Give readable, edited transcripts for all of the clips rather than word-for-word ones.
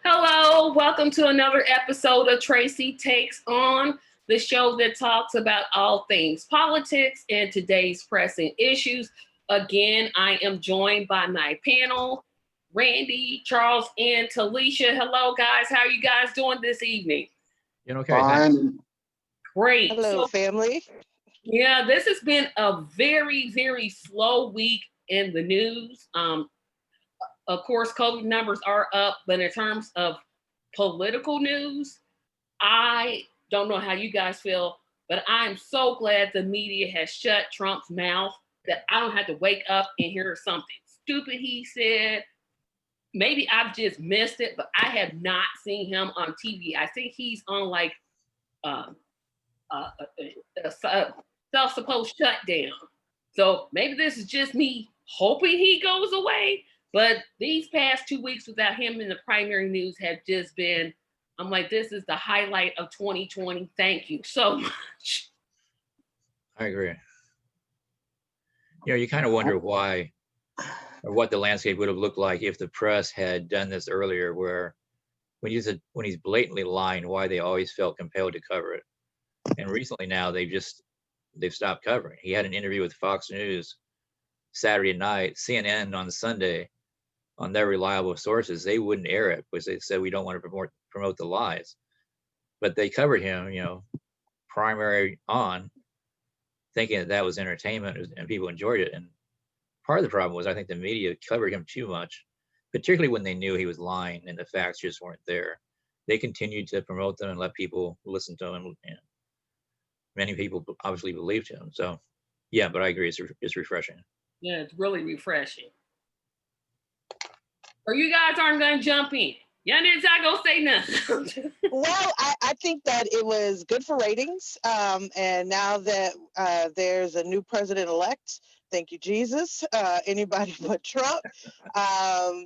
Hello, welcome to another episode of Tracy Takes On, the show that talks about all things politics and today's pressing issues. Again, I am joined by my panel, Randy, Charles, and Talisha. Hello, guys. How are you guys doing this evening? Okay, thanks. Fine. Great. Hello, family. Yeah, this has been a very slow week in the news. Of course, COVID numbers are up, but in terms of political news, I don't know how you guys feel, but I'm so glad the media has shut Trump's mouth that I don't have to wake up and hear something stupid he said. Maybe I've just missed it, but I have not seen him on TV. I think he's on like uh, a self-supposed shutdown. So maybe this is just me hoping he goes away. But these past 2 weeks without him in the primary news have just been, I'm like, this is the highlight of 2020. Thank you so much. I agree. You kind of wonder why or what the landscape would have looked like if the press had done this earlier, where when he's blatantly lying, why they always felt compelled to cover it. And recently now they've stopped covering. He had an interview with Fox News Saturday night, CNN on Sunday. On their reliable sources, they wouldn't air it because they said we don't want to promote the lies. But they covered him, primary on, thinking that was entertainment and people enjoyed it. And part of the problem was I think the media covered him too much, particularly when they knew he was lying and the facts just weren't there. They continued to promote them and let people listen to him. And many people obviously believed him. So, yeah, but I agree, it's refreshing. Yeah, it's really refreshing. Or you guys aren't going to jump in. Y'all didn't go say nothing. Well, I think that it was good for ratings. And now that there's a new president-elect, thank you, Jesus, anybody but Trump, I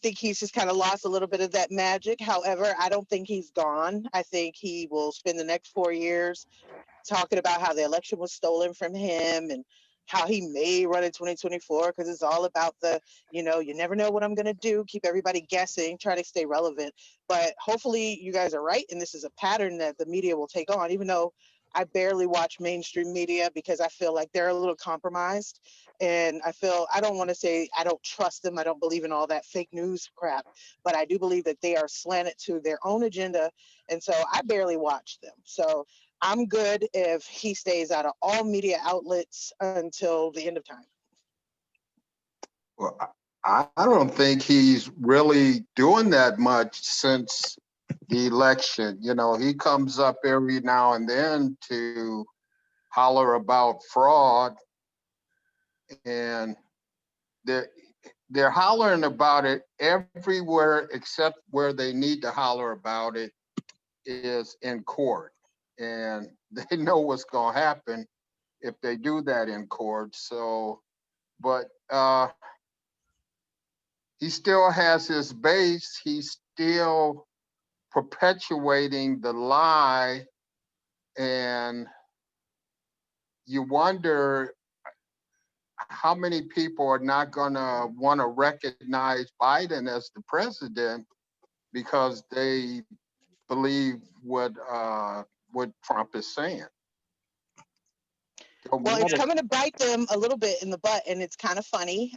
think he's just kind of lost a little bit of that magic. However, I don't think he's gone. I think he will spend the next 4 years talking about how the election was stolen from him and how he may run in 2024 because it's all about you never know what I'm going to do, keep everybody guessing, try to stay relevant. But hopefully you guys are right, and this is a pattern that the media will take on, even though I barely watch mainstream media because I feel like they're a little compromised. And I don't want to say I don't trust them. I don't believe in all that fake news crap, but I do believe that they are slanted to their own agenda. And so I barely watch them. So I'm good if he stays out of all media outlets until the end of time. Well, I don't think he's really doing that much since the election. He comes up every now and then to holler about fraud, and they're hollering about it everywhere except where they need to holler about it is in court. And they know what's going to happen if they do that in court. So, but he still has his base. He's still perpetuating the lie. And you wonder how many people are not going to want to recognize Biden as the president because they believe what Trump is saying. Well, it's coming to bite them a little bit in the butt, and it's kind of funny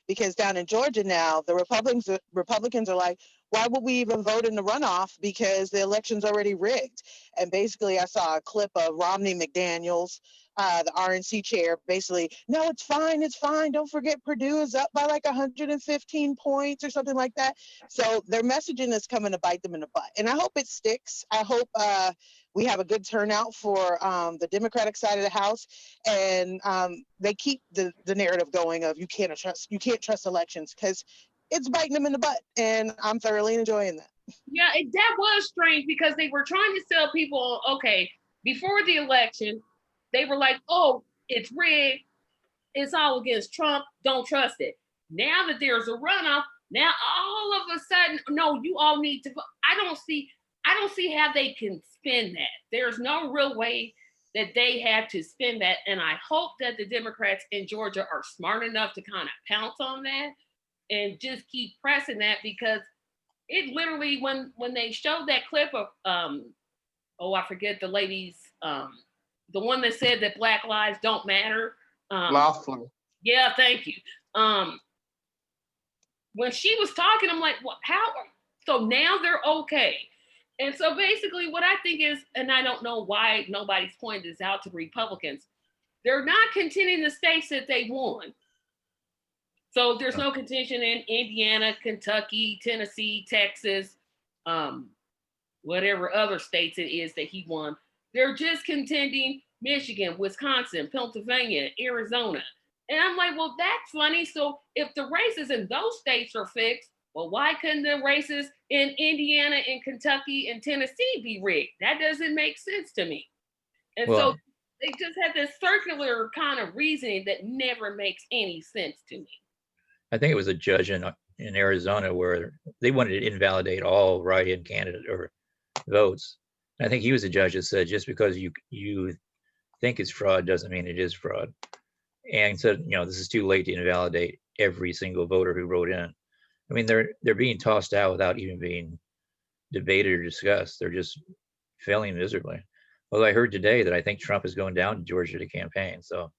because down in Georgia now, the Republicans are like, why would we even vote in the runoff because the election's already rigged? And basically, I saw a clip of Romney McDaniels, the RNC chair, basically, no, it's fine. Don't forget Purdue is up by like 115 points or something like that. So their messaging is coming to bite them in the butt. And I hope it sticks. I hope we have a good turnout for the Democratic side of the House, and they keep the narrative going of you can't trust elections because it's biting them in the butt, and I'm thoroughly enjoying that. Yeah, that was strange because they were trying to tell people, okay, before the election, they were like, oh, it's rigged. It's all against Trump. Don't trust it. Now that there's a runoff, now all of a sudden, no, you all need to vote. I don't see how they can spin that. There's no real way that they have to spin that. And I hope that the Democrats in Georgia are smart enough to kind of pounce on that. and just keep pressing that, because it literally, when they showed that clip of I forget the lady's the one that said that Black lives don't matter. Laughlin. Yeah, thank you. When she was talking, I'm like, well, how? So now they're okay. And so basically, what I think is, and I don't know why nobody's pointed this out to Republicans, they're not contending the states that they won. So there's no contention in Indiana, Kentucky, Tennessee, Texas, whatever other states it is that he won. They're just contending Michigan, Wisconsin, Pennsylvania, Arizona. And I'm like, well, that's funny. So if the races in those states are fixed, well, why couldn't the races in Indiana and Kentucky and Tennessee be rigged? That doesn't make sense to me. And Well, so they just had this circular kind of reasoning that never makes any sense to me. I think it was a judge in Arizona where they wanted to invalidate all write-in candidate or votes. I think he was a judge that said just because you think it's fraud doesn't mean it is fraud. And said, this is too late to invalidate every single voter who wrote in. I mean, they're being tossed out without even being debated or discussed. They're just failing miserably. Although I heard today that I think Trump is going down to Georgia to campaign. So,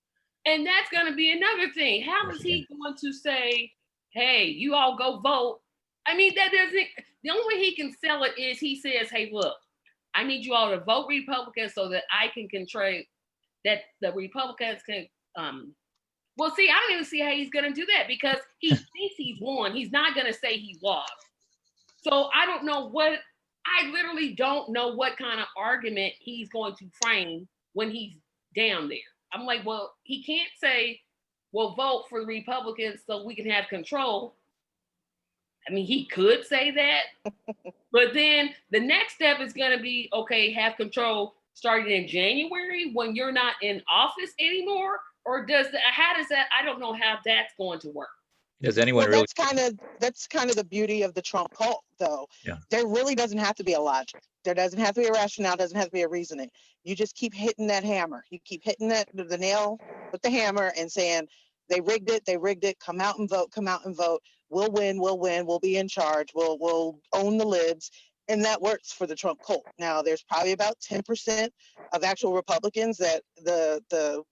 and that's going to be another thing. How is he going to say, hey, you all go vote? I mean, that doesn't, the only way he can sell it is he says, hey, look, I need you all to vote Republican so that I can control, that the Republicans can, well, see, I don't even see how he's going to do that, because he thinks he's won. He's not going to say he lost. So I don't know I literally don't know what kind of argument he's going to frame when he's down there. I'm like, well, he can't say, well, vote for the Republicans so we can have control. I mean, he could say that, but then the next step is going to be, okay, have control starting in January when you're not in office anymore. Or how does that, I don't know how that's going to work. Does anyone well, really? that's kind of the beauty of the Trump cult, though. Yeah. There really doesn't have to be a logic. There doesn't have to be a rationale. Doesn't have to be a reasoning. You just keep hitting that hammer. You keep hitting the nail with the hammer and saying, they rigged it. They rigged it. Come out and vote. Come out and vote. We'll win. We'll win. We'll be in charge. We'll own the libs. And that works for the Trump cult. Now, there's probably about 10% of actual Republicans that the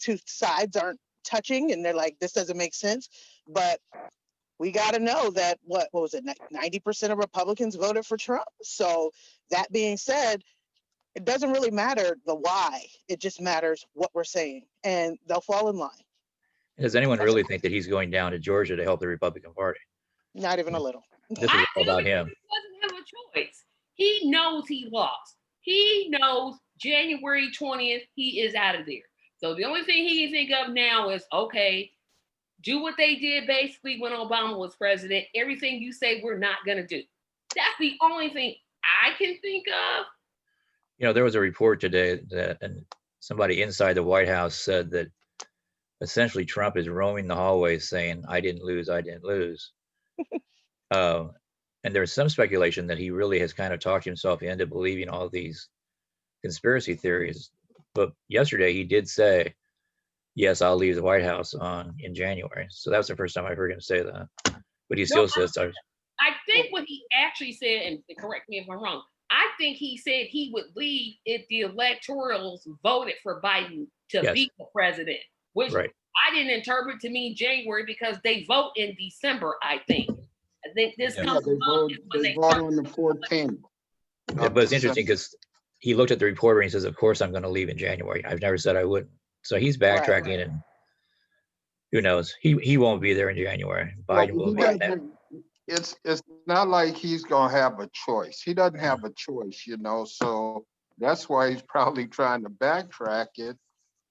two sides aren't touching, and they're like, this doesn't make sense. But we got to know that what was it? 90% of Republicans voted for Trump. So that being said, it doesn't really matter the why. It just matters what we're saying, and they'll fall in line. Does anyone really think that he's going down to Georgia to help the Republican Party? Not even a little. This is all about him. He doesn't have a choice. He knows he lost. He knows January 20th, he is out of there. So the only thing he can think of now is, okay, do what they did basically when Obama was president. Everything you say we're not going to do. That's the only thing I can think of. There was a report today that somebody inside the White House said that essentially Trump is roaming the hallways saying, I didn't lose, I didn't lose. And there's some speculation that he really has kind of talked himself into believing all these conspiracy theories. But yesterday he did say, yes, I'll leave the White House in January. So that was the first time I heard him say that. But he still says, I think what he actually said, and correct me if I'm wrong, I think he said he would leave if the electorals voted for Biden to be the president, which I didn't interpret to mean January, because they vote in December, I think. I think this comes they vote on the 14th. Yeah, but it's interesting because he looked at the reporter and he says, of course I'm going to leave in January. I've never said I wouldn't. So he's backtracking, and who knows? He won't be there in January. Biden will be there. It's not like he's gonna have a choice. He doesn't have a choice, so that's why he's probably trying to backtrack it.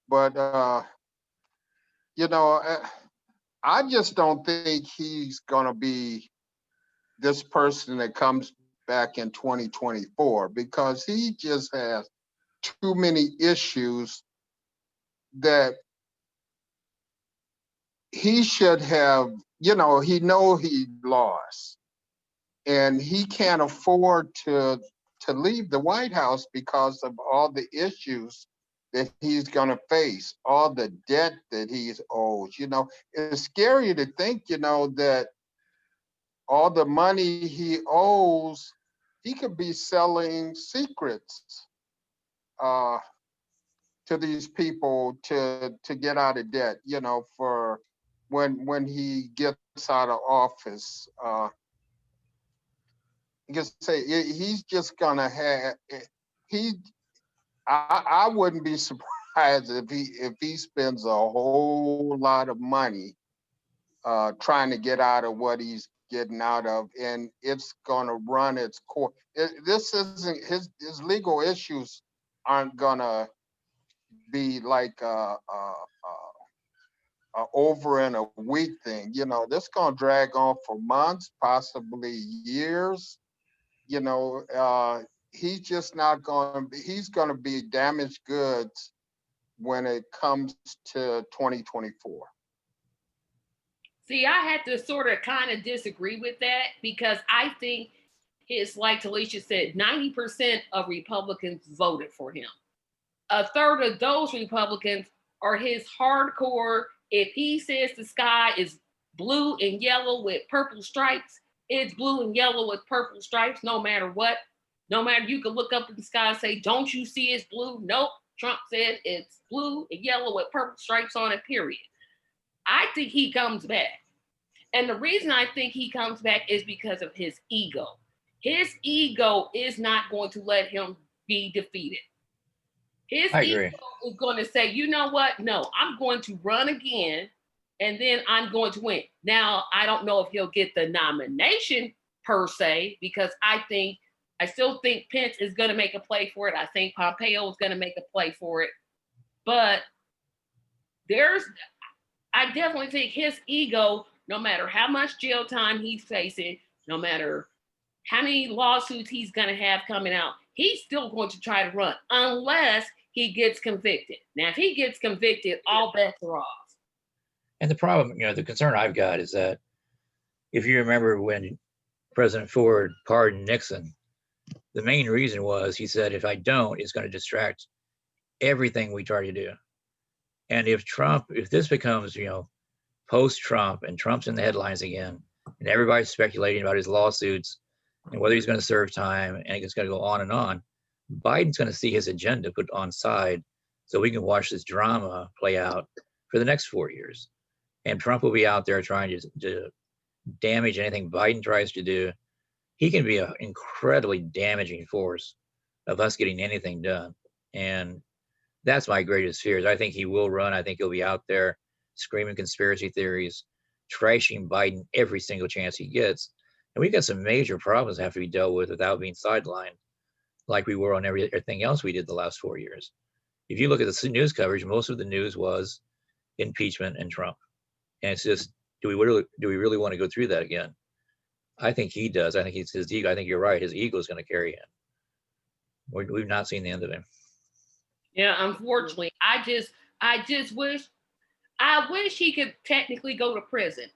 But I just don't think he's gonna be this person that comes back in 2024, because he just has too many issues that he should have, he know he lost, and he can't afford to leave the White House because of all the issues that he's going to face, all the debt that he's owed. It's scary to think, that all the money he owes, he could be selling secrets to these people to get out of debt, you know, for when he gets out of office. You can say he's just gonna have he. I wouldn't be surprised if he spends a whole lot of money trying to get out of what he's getting out of, and it's gonna run its course. This isn't his legal issues aren't gonna be like over in a week thing. You know, this gonna drag on for months, possibly years. You know, he's just not going to, he's going to be damaged goods when it comes to 2024. See, I had to sort of kind of disagree with that because I think it's like Talisha said, 90% of Republicans voted for him. A third of those Republicans are his hardcore. If he says the sky is blue and yellow with purple stripes, it's blue and yellow with purple stripes, no matter what. No matter, you can look up in the sky and say, don't you see it's blue? Nope. Trump said it's blue and yellow with purple stripes on it, period. I think he comes back. And the reason I think he comes back is because of his ego. His ego is not going to let him be defeated. His ego is going to say, you know what? No, I'm going to run again, and then I'm going to win. Now, I don't know if he'll get the nomination per se, because I still think Pence is going to make a play for it. I think Pompeo is going to make a play for it. But I definitely think his ego, no matter how much jail time he's facing, no matter how many lawsuits he's going to have coming out, he's still going to try to run unless he gets convicted. Now, if he gets convicted, all bets are off. And the problem, the concern I've got is that if you remember when President Ford pardoned Nixon, the main reason was he said, if I don't, it's going to distract everything we try to do. And if this becomes, post-Trump and Trump's in the headlines again, and everybody's speculating about his lawsuits and whether he's going to serve time, and it's going to go on, Biden's going to see his agenda put on side so we can watch this drama play out for the next 4 years. And Trump will be out there trying to damage anything Biden tries to do. He can be an incredibly damaging force of us getting anything done. And that's my greatest fears. I think he will run. I think he'll be out there screaming conspiracy theories, trashing Biden every single chance he gets. And we've got some major problems that have to be dealt with without being sidelined like we were on everything else we did the last 4 years. If you look at the news coverage, most of the news was impeachment and Trump. And it's just, do we really want to go through that again? I think he does. I think it's his ego. I think you're right. His ego is going to carry him. We've not seen the end of him. Yeah, unfortunately, I just wish he could technically go to prison,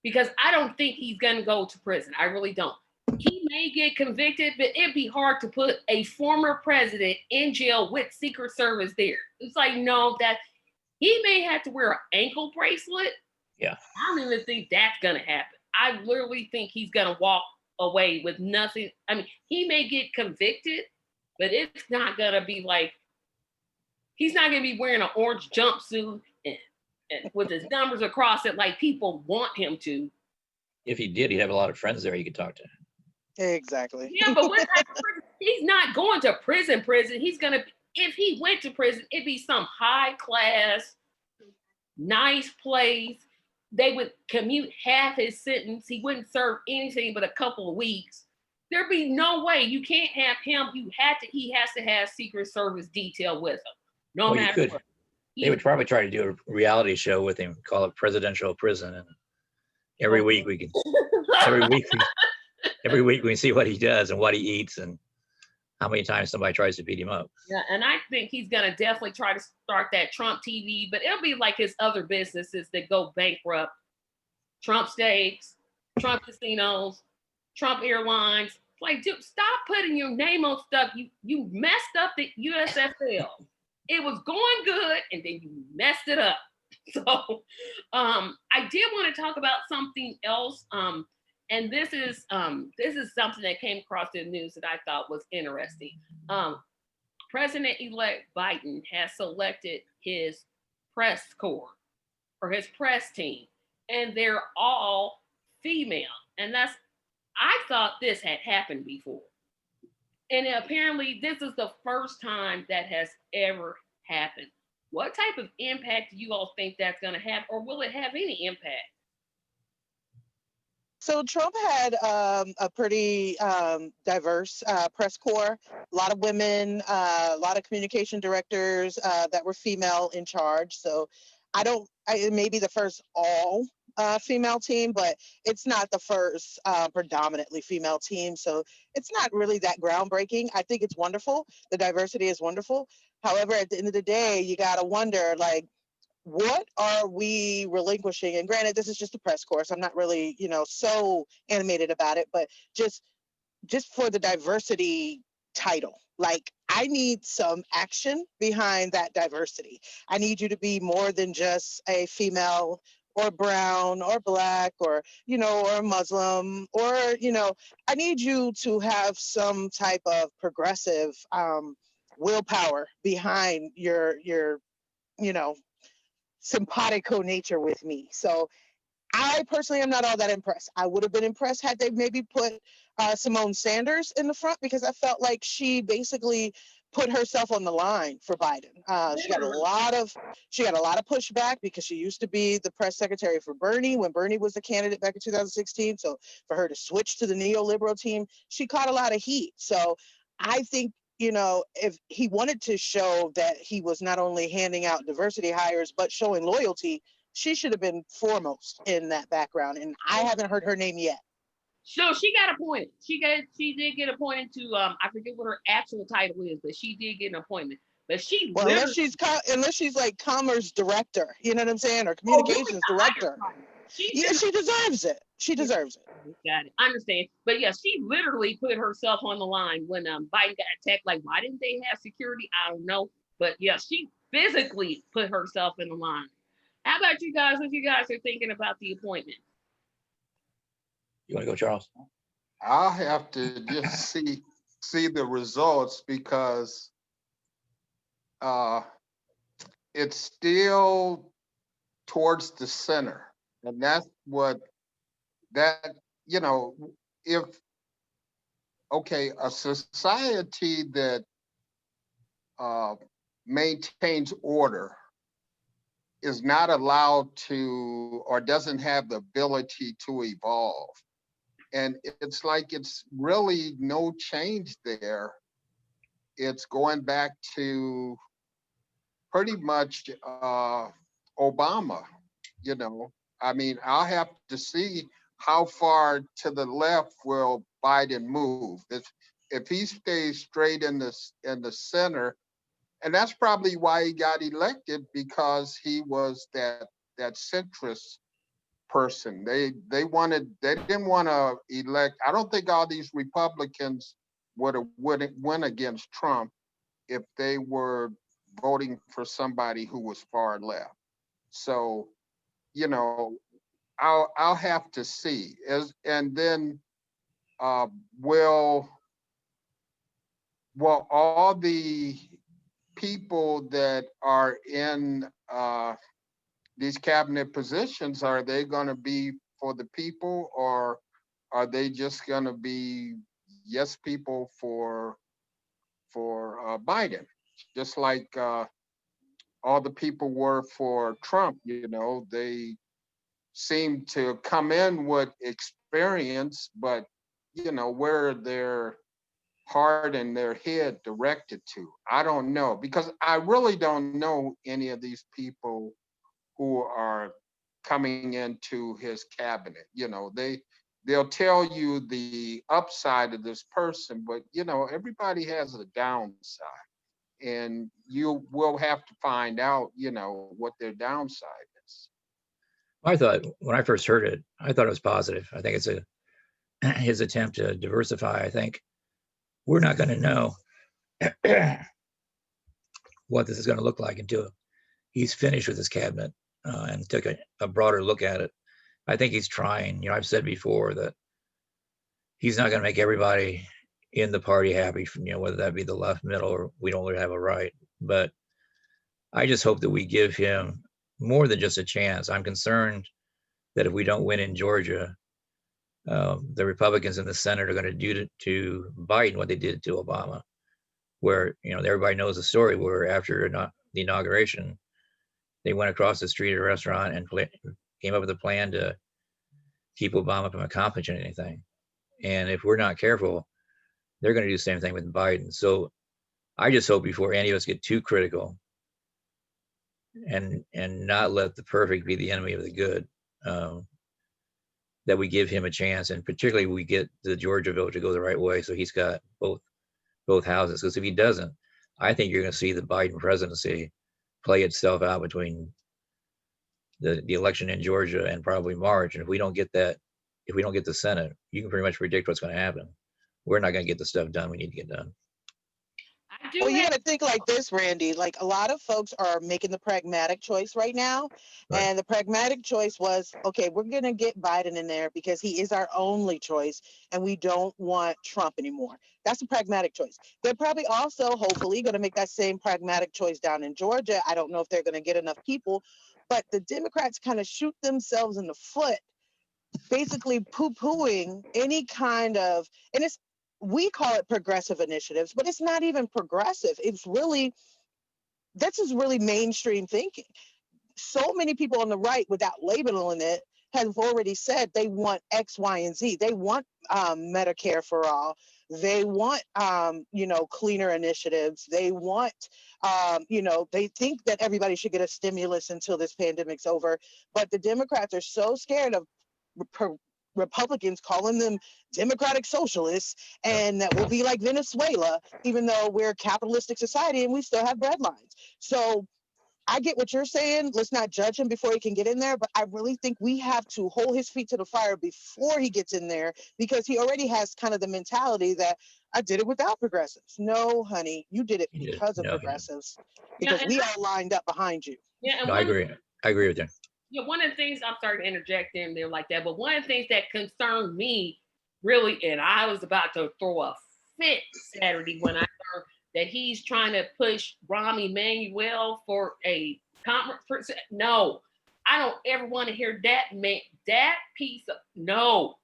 because I don't think he's going to go to prison. I really don't. He may get convicted, but it'd be hard to put a former president in jail with Secret Service there. It's like, no, that he may have to wear an ankle bracelet. Yeah. I don't even think that's going to happen. I literally think he's going to walk away with nothing. I mean, he may get convicted, but it's not going to be like, he's not going to be wearing an orange jumpsuit and with his numbers across it like people want him to. If he did, he'd have a lot of friends there he could talk to. Exactly. Yeah, but what type of prison? He's not going to prison. He's going to, if he went to prison, it'd be some high class, nice place. They would commute half his sentence. He wouldn't serve anything but a couple of weeks. There'd be no way. You can't have him. He has to have Secret Service detail with him. No matter what. They would probably try to do a reality show with him, call it Presidential Prison, and every week we can see what he does and what he eats and how many times somebody tries to beat him up. Yeah, and I think he's gonna definitely try to start that Trump TV, but it'll be like his other businesses that go bankrupt. Trump Steaks, Trump Casinos, Trump Airlines. Like, dude, stop putting your name on stuff. You messed up the USFL. It was going good, and then you messed it up. So I did want to talk about something else. and this is something that came across the news that I thought was interesting. President-elect Biden has selected his press corps or his press team, and they're all female. And I thought this had happened before. And apparently, this is the first time that has ever happened. What type of impact do you all think that's going to have, or will it have any impact? So Trump had a pretty diverse press corps, a lot of women, a lot of communication directors that were female in charge. So it may be the first all female team, but it's not the first predominantly female team. So it's not really that groundbreaking. I think it's wonderful. The diversity is wonderful. However, at the end of the day, you got to wonder, like, what are we relinquishing? And granted, this is just a press course. I'm not really, so animated about it, but just for the diversity title, like, I need some action behind that diversity. I need you to be more than just a female or brown or black or, or Muslim or, I need you to have some type of progressive willpower behind your, simpatico nature with me. So I personally am not all that impressed. I would have been impressed had they maybe put Simone Sanders in the front, because I felt like she basically put herself on the line for Biden. She got a lot of pushback because she used to be the press secretary for Bernie when Bernie was the candidate back in 2016. So for her to switch to the neoliberal team, she caught a lot of heat. So I think, if he wanted to show that he was not only handing out diversity hires, but showing loyalty, she should have been foremost in that background. And I haven't heard her name yet. So she got appointed. She did get appointed to, I forget what her actual title is, but she did get an appointment. But unless she's like commerce director, you know what I'm saying, or communications director. Yeah, she deserves it. She deserves it. Got it. I understand. But yeah, she literally put herself on the line when Biden got attacked. Like, why didn't they have security? I don't know. But yeah, she physically put herself in the line. How about you guys? What you guys are thinking about the appointment? You want to go, Charles? I'll have to just see the results, because it's still towards the center. And that's if, okay, a society that maintains order is not allowed to, or doesn't have the ability to evolve. And it's like, it's really no change there. It's going back to pretty much Obama, I mean, I'll have to see how far to the left will Biden move. If he stays straight in the center, and that's probably why he got elected, because he was that centrist person. They didn't want to elect. I don't think all these Republicans would win against Trump if they were voting for somebody who was far left. So, I'll have to see. And then will all the people that are in these cabinet positions, are they going to be for the people, or are they just going to be yes people for Biden? Just like all the people were for Trump, they seem to come in with experience, but where their heart and their head directed to, I don't know, because I really don't know any of these people who are coming into his cabinet. They'll tell you the upside of this person, but everybody has a downside, and you will have to find out what their downside is. I thought, when I first heard it, I thought it was positive. I think it's his attempt to diversify. I think we're not going to know what this is going to look like until he's finished with his cabinet and took a broader look at it. I think he's trying. I've said before that he's not going to make everybody in the party happy, whether that be the left, middle, or we don't really have a right. But I just hope that we give him more than just a chance. I'm concerned that if we don't win in Georgia, the Republicans in the Senate are going to do to Biden what they did to Obama, where, everybody knows the story where after the inauguration, they went across the street at a restaurant and came up with a plan to keep Obama from accomplishing anything. And if we're not careful, they're going to do the same thing with Biden. So I just hope before any of us get too critical and not let the perfect be the enemy of the good, that we give him a chance, and particularly we get the Georgia vote to go the right way, so he's got both houses. Because if he doesn't, I think you're going to see the Biden presidency play itself out between the election in Georgia and probably March. And if we don't get the Senate, you can pretty much predict what's going to happen. We're not going to get the stuff done we need to get done. I do Well, you have, got to think like this, Randy. Like a lot of folks are making the pragmatic choice right now. Right. And the pragmatic choice was, okay, we're going to get Biden in there because he is our only choice and we don't want Trump anymore. That's a pragmatic choice. They're probably also, hopefully, going to make that same pragmatic choice down in Georgia. I don't know if they're going to get enough people, but the Democrats kind of shoot themselves in the foot, basically poo-pooing any kind of, and we call it progressive initiatives, but it's not even progressive. This is really mainstream thinking. So many people on the right, without labeling it, have already said they want X, Y, and Z. They want Medicare for all. They want, cleaner initiatives. They want, they think that everybody should get a stimulus until this pandemic's over. But the Democrats are so scared of Republicans calling them democratic socialists, and that will be like Venezuela, even though we're a capitalistic society and we still have bread lines. So I get what you're saying. Let's not judge him before he can get in there, but I really think we have to hold his feet to the fire before he gets in there, because he already has kind of the mentality that I did it without progressives. No, honey, you did it because of progressives, because we all lined up behind you. Yeah, and I agree with you. Yeah, one of the things, I'm sorry to interject in there like that, but one of the things that concerned me really, and I was about to throw a fit Saturday when I heard that he's trying to push Rahm Emanuel for a conference. No, I don't ever want to hear that piece of, no,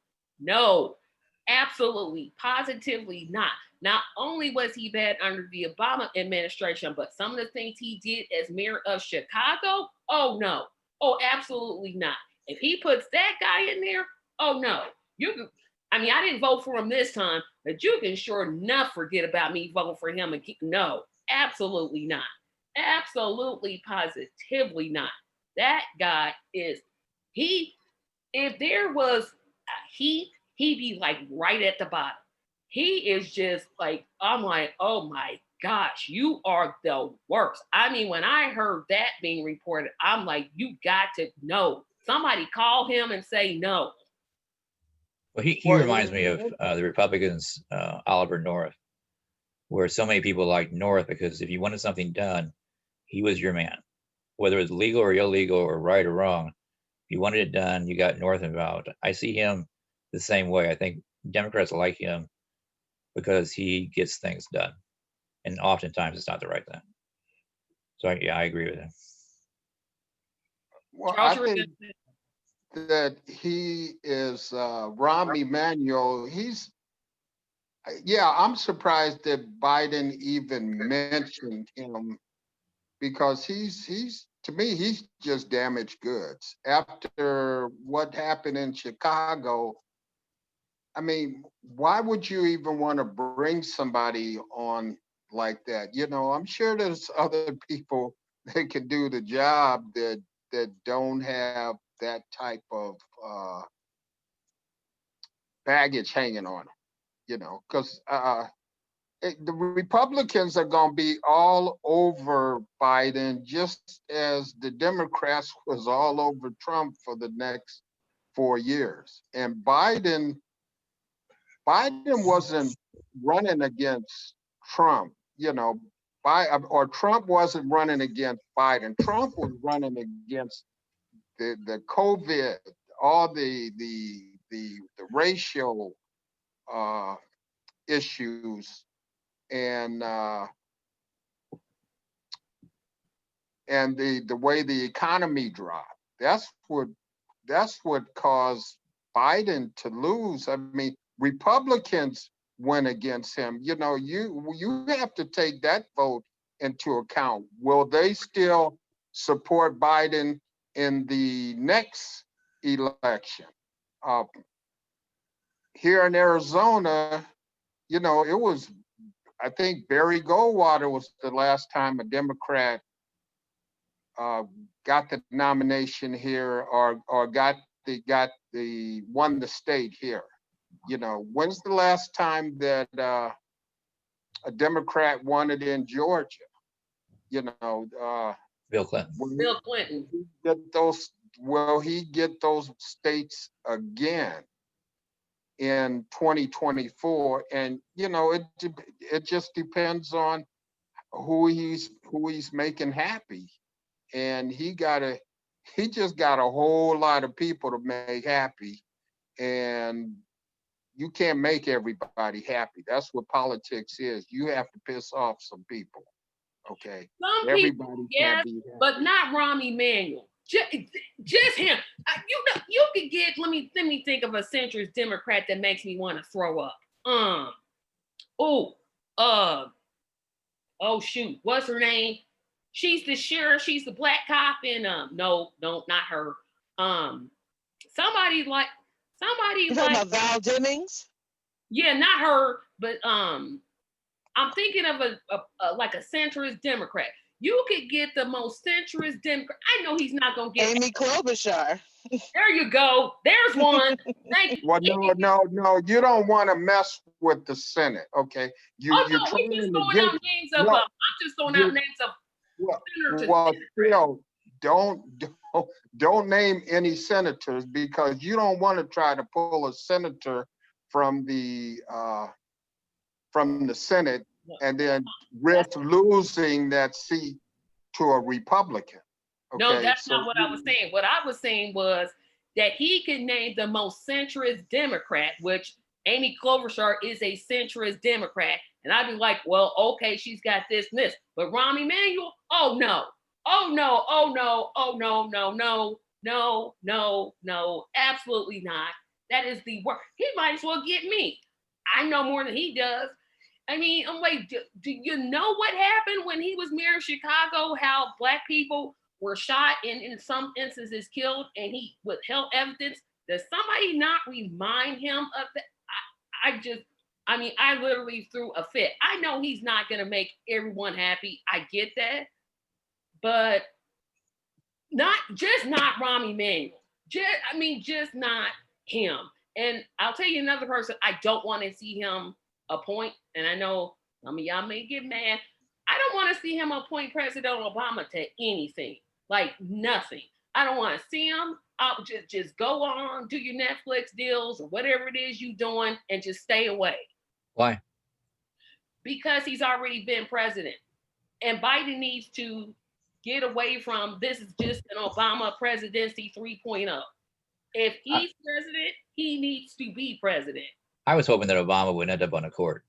absolutely, positively not. Not only was he bad under the Obama administration, but some of the things he did as mayor of Chicago, oh no. Oh, absolutely not. If he puts that guy in there, oh no. I didn't vote for him this time, but you can sure enough forget about me voting for him again. No, absolutely not. Absolutely, positively not. That guy is, if there was he'd be like right at the bottom. He is just like, I'm like, oh my gosh, you are the worst. When I heard that being reported, I'm like, you got to know. Somebody call him and say no. Well, he reminds me of the Republicans, Oliver North, where so many people like North because if you wanted something done, he was your man. Whether it was legal or illegal or right or wrong, if you wanted it done, you got North involved. I see him the same way. I think Democrats like him because he gets things done. And oftentimes it's not the right thing. So I agree with him. Well, I think that he is Rahm Emanuel. I'm surprised that Biden even mentioned him, because he's to me, he's just damaged goods. After what happened in Chicago, why would you even want to bring somebody on like that? I'm sure there's other people that can do the job that don't have that type of baggage hanging on them, because the Republicans are going to be all over Biden, just as the Democrats was all over Trump for the next 4 years. And Biden wasn't running against Trump, or Trump wasn't running against Biden. Trump was running against the COVID, all the racial issues, and the way the economy dropped. That's what caused Biden to lose. I mean, Republicans went against him. You know, you have to take that vote into account. Will they still support Biden in the next election? Uh, Here in Arizona, you know, it was, I think Barry Goldwater was the last time a Democrat uh, got the nomination here, or got the won the state here. You know, when's the last time that a Democrat won it in Georgia? You know, Bill Clinton. Bill Clinton. get those? Will he get those states again in 2024? And you know, it just depends on who he's making happy, and he just got a whole lot of people to make happy, and you can't make everybody happy. That's what politics is. You have to piss off some people. Okay, Some people, everybody yes, can't be happy. but not Rahm Emanuel. Just him. You know, you could get. Let me think of a centrist Democrat that makes me want to throw up. Oh, oh shoot, what's her name? She's the sheriff. She's the black cop in no, not her. Somebody like You talking about Val Demings? yeah, not her, but I'm thinking of a like a centrist Democrat. You could get the most centrist Democrat. I know he's not gonna get Amy Klobuchar. There you go. There's one. Thank you. Well, no, you don't want to mess with the Senate. Okay, you're we just trying to throwing get. out names of. Well, I'm just throwing out names of senators. well, still, don't name any senators, because you don't want to try to pull a senator from the Senate and then risk losing that seat to a Republican. No, Okay, that's so not what I was saying. What I was saying was that he can name the most centrist Democrat, which Amy Klobuchar is a centrist Democrat. And I'd be like, well, okay, she's got this and this. But Rahm Emanuel, oh no, oh no, oh no, oh no, no, no, no, no, no, absolutely not. That is the worst. He might as well get me. I know more than he does. I mean, I'm like, do you know what happened when he was mayor of Chicago? How black people were shot and in some instances killed, and he withheld evidence? Does somebody not remind him of that? I literally threw a fit. I know he's not going to make everyone happy. I get that, but not Rahm Emanuel. Just not him. And I'll tell you another person I don't want to see him appoint, and I know some of y'all may get mad. I don't want to see him appoint President Obama to anything, like nothing. I don't want to see him. I'll just go on, do your Netflix deals or whatever it is you're doing, and just stay away. Why? Because he's already been president, and Biden needs to get away from this is just an Obama presidency 3.0. If he's president, he needs to be president. I was hoping that Obama would end up on the court.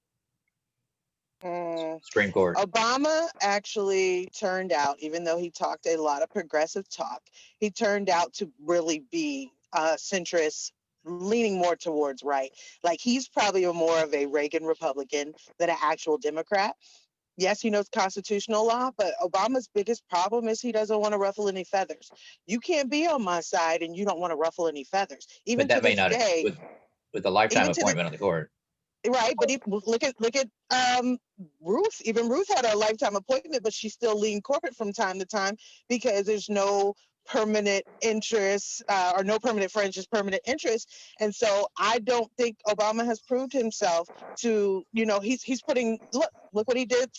Supreme Court. Obama actually turned out, even though he talked a lot of progressive talk, he turned out to really be centrist, leaning more towards right. Like he's probably more of a Reagan Republican than an actual Democrat. Yes, he knows constitutional law, but Obama's biggest problem is he doesn't want to ruffle any feathers. You can't be on my side and you don't want to ruffle any feathers. Even but that to may this not day, with a lifetime even to the- appointment on the court. right, but look at Ruth. Even Ruth had a lifetime appointment, but she still leaned corporate from time to time because there's no permanent interest or no permanent friends, just permanent interest. And so I don't think Obama has proved himself to, he's putting, look what he did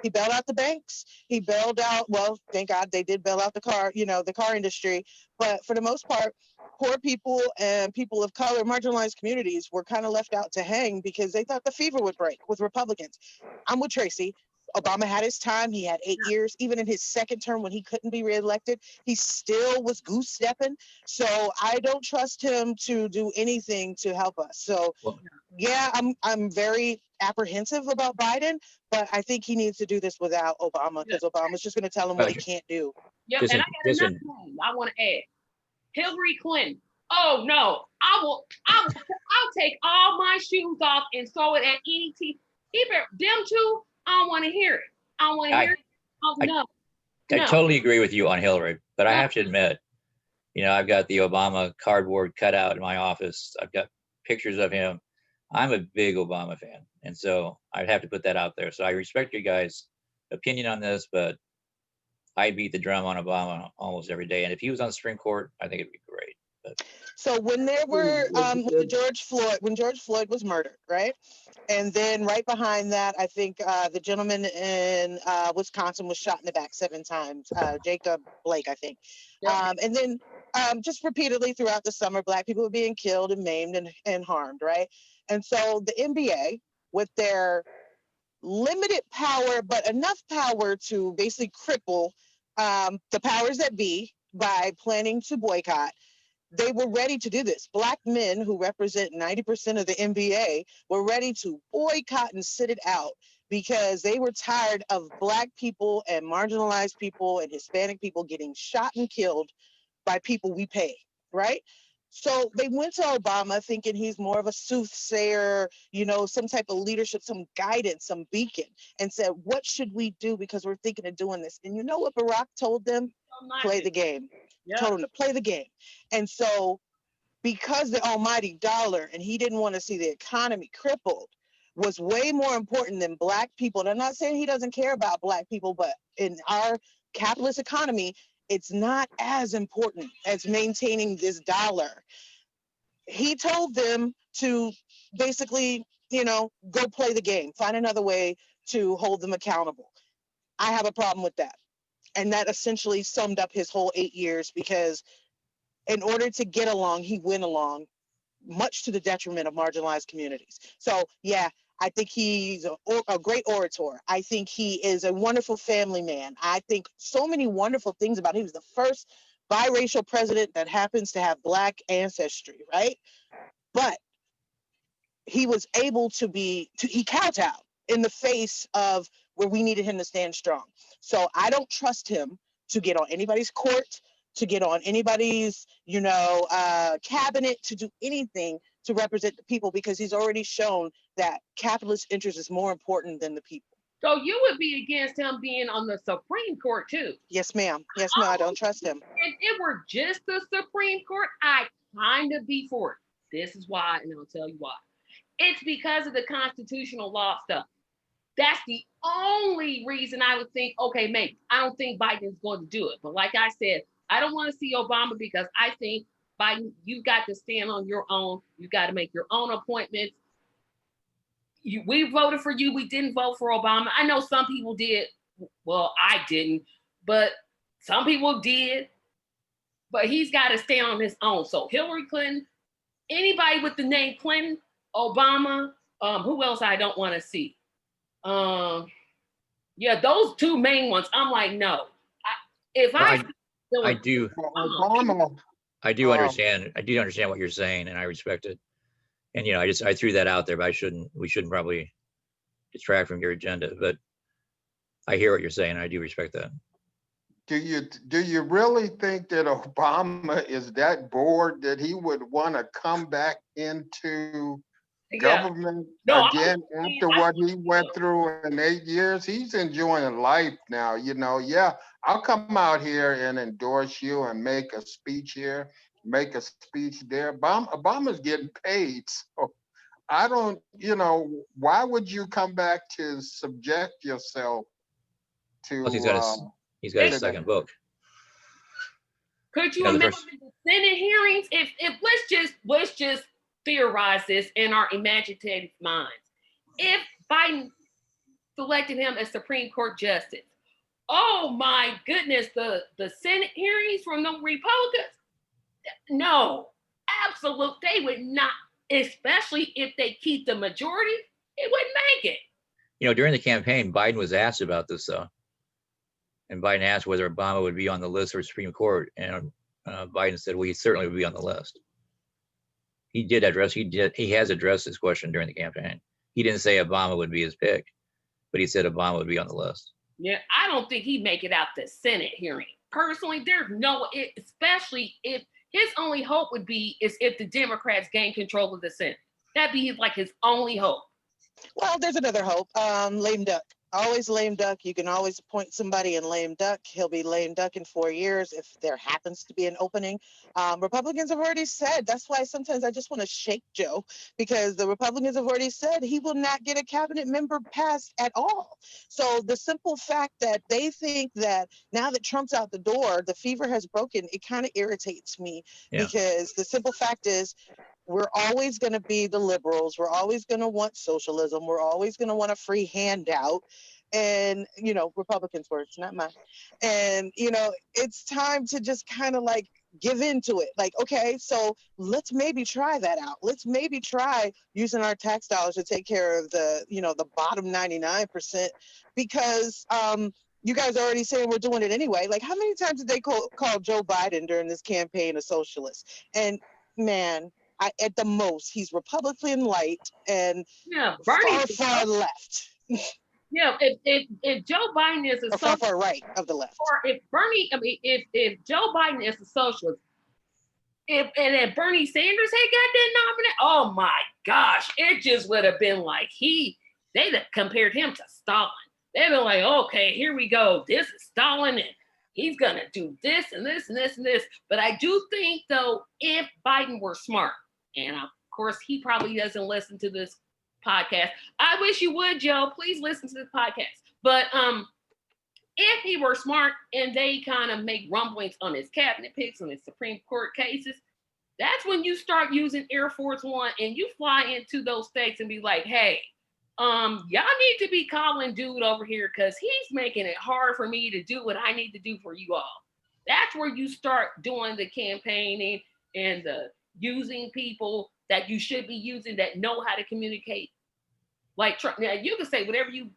he bailed out the banks. He bailed out, well, thank God they did bail out the car industry. But for the most part, poor people and people of color, marginalized communities were kind of left out to hang because they thought the fever would break with Republicans. I'm with Tracy. Obama had his time. He had 8 years. Even in his second term, when he couldn't be reelected, he still was goose stepping. So I don't trust him to do anything to help us. So Well, yeah, I'm very apprehensive about Biden, but I think he needs to do this without Obama, because Obama's just going to tell him what he can't do. Yep, Just and in, I got just another in, name I want to add. Hillary Clinton. Oh no, I'll take all my shoes off and throw it at any team. Even them two, I don't want to hear it. I don't want to hear it. Oh I- no. I No. totally agree with you on Hillary, but I No. have to admit, I've got the Obama cardboard cutout in my office. I've got pictures of him. I'm a big Obama fan, and so I'd have to put that out there. So I respect your guys' opinion on this, but I beat the drum on Obama almost every day. And if he was on the Supreme Court, I think it'd be great. But So when there were when George Floyd was murdered, right? And then right behind that, I think the gentleman in Wisconsin was shot in the back 7 times. Jacob Blake, I think. Yep. And then just repeatedly throughout the summer, Black people were being killed and maimed and harmed, right? And so the NBA, with their limited power, but enough power to basically cripple the powers that be by planning to boycott, they were ready to do this. Black men who represent 90% of the NBA were ready to boycott and sit it out because they were tired of Black people and marginalized people and Hispanic people getting shot and killed by people we pay, right? So they went to Obama thinking he's more of a soothsayer, some type of leadership, some guidance, some beacon, and said, what should we do? Because we're thinking of doing this. And you know what Barack told them? Play the game. Told him to play the game. And so because the almighty dollar, and he didn't want to see the economy crippled, was way more important than Black people. And I'm not saying he doesn't care about Black people, but in our capitalist economy, it's not as important as maintaining this dollar. He told them to basically, go play the game, find another way to hold them accountable. I have a problem with that. And that essentially summed up his whole 8 years, because in order to get along, he went along, much to the detriment of marginalized communities. So yeah, I think he's a great orator. I think he is a wonderful family man. I think so many wonderful things about him. He was the first biracial president that happens to have Black ancestry, right? But he was able he kowtowed in the face of where we needed him to stand strong. So I don't trust him to get on anybody's court, to get on anybody's, cabinet, to do anything to represent the people, because he's already shown that capitalist interest is more important than the people. So you would be against him being on the Supreme Court too? Yes, ma'am. Yes, ma'am. I don't trust him. If it were just the Supreme Court, I'd kind of be for it. This is why, and I'll tell you why. It's because of the constitutional law stuff. That's the only reason I would think, okay, maybe. I don't think Biden's going to do it. But like I said, I don't want to see Obama, because I think Biden, you've got to stand on your own. You've got to make your own appointments. We voted for you. We didn't vote for Obama. I know some people did. Well, I didn't, but some people did. But he's got to stand on his own. So Hillary Clinton, anybody with the name Clinton, Obama, who else I don't want to see? Yeah, those two main ones. I'm like, no. I do Obama, I do understand what you're saying, and I respect it. And I threw that out there, but we shouldn't probably detract from your agenda. But I hear what you're saying, and I do respect that. do you really think that Obama is that bored that he would want to come back into government again after what he went through in 8 years? He's enjoying life now, Yeah, I'll come out here and endorse you and make a speech here, make a speech there. Obama's getting paid, so I don't, why would you come back to subject yourself to? Plus, he's got his second book. Could you imagine the Senate hearings? If let's just theorize this in our imaginative minds. If Biden selected him as Supreme Court Justice, oh my goodness, the Senate hearings from the Republicans, no, absolute, they would not, especially if they keep the majority, it wouldn't make it. During the campaign, Biden was asked about this, though. And Biden asked whether Obama would be on the list for Supreme Court. And Biden said, well, he certainly would be on the list. He has addressed this question during the campaign. He didn't say Obama would be his pick, but he said Obama would be on the list. Yeah, I don't think he'd make it out the Senate hearing. Personally, there's especially if his only hope would be is if the Democrats gain control of the Senate. That'd be his only hope. Well, there's another hope. Lame duck. Always lame duck. You can always appoint somebody in lame duck. He'll be lame duck in 4 years if there happens to be an opening. Republicans have already said, that's why sometimes I just want to shake Joe, because the Republicans have already said he will not get a cabinet member passed at all. So the simple fact that they think that now that Trump's out the door, the fever has broken, it kind of irritates me. Yeah. Because the simple fact is, we're always going to be the liberals. We're always going to want socialism. We're always going to want a free handout. And, Republicans' words, not mine. And, it's time to just kind of give into it. Okay, so let's maybe try that out. Let's maybe try using our tax dollars to take care of the bottom 99%, because you guys are already saying we're doing it anyway. How many times did they call Joe Biden during this campaign a socialist? And man, at the most, he's Republican light and far left. Yeah, if Joe Biden is a socialist, far right of the left, or if Joe Biden is a socialist, if Bernie Sanders had got that nomination, oh my gosh, it just would have been they'd have compared him to Stalin. They'd been like, okay, here we go. This is Stalin, and he's gonna do this and this and this and this. But I do think, though, if Biden were smart, and of course he probably doesn't listen to this podcast. I wish you would, Joe. Please listen to this podcast. But if he were smart and they kind of make rumblings on his cabinet picks, on his Supreme Court cases, that's when you start using Air Force One and you fly into those states and be like, hey, y'all need to be calling dude over here because he's making it hard for me to do what I need to do for you all. That's where you start doing the campaigning and the using people that you should be using that know how to communicate. Like Trump. Now, you can say whatever you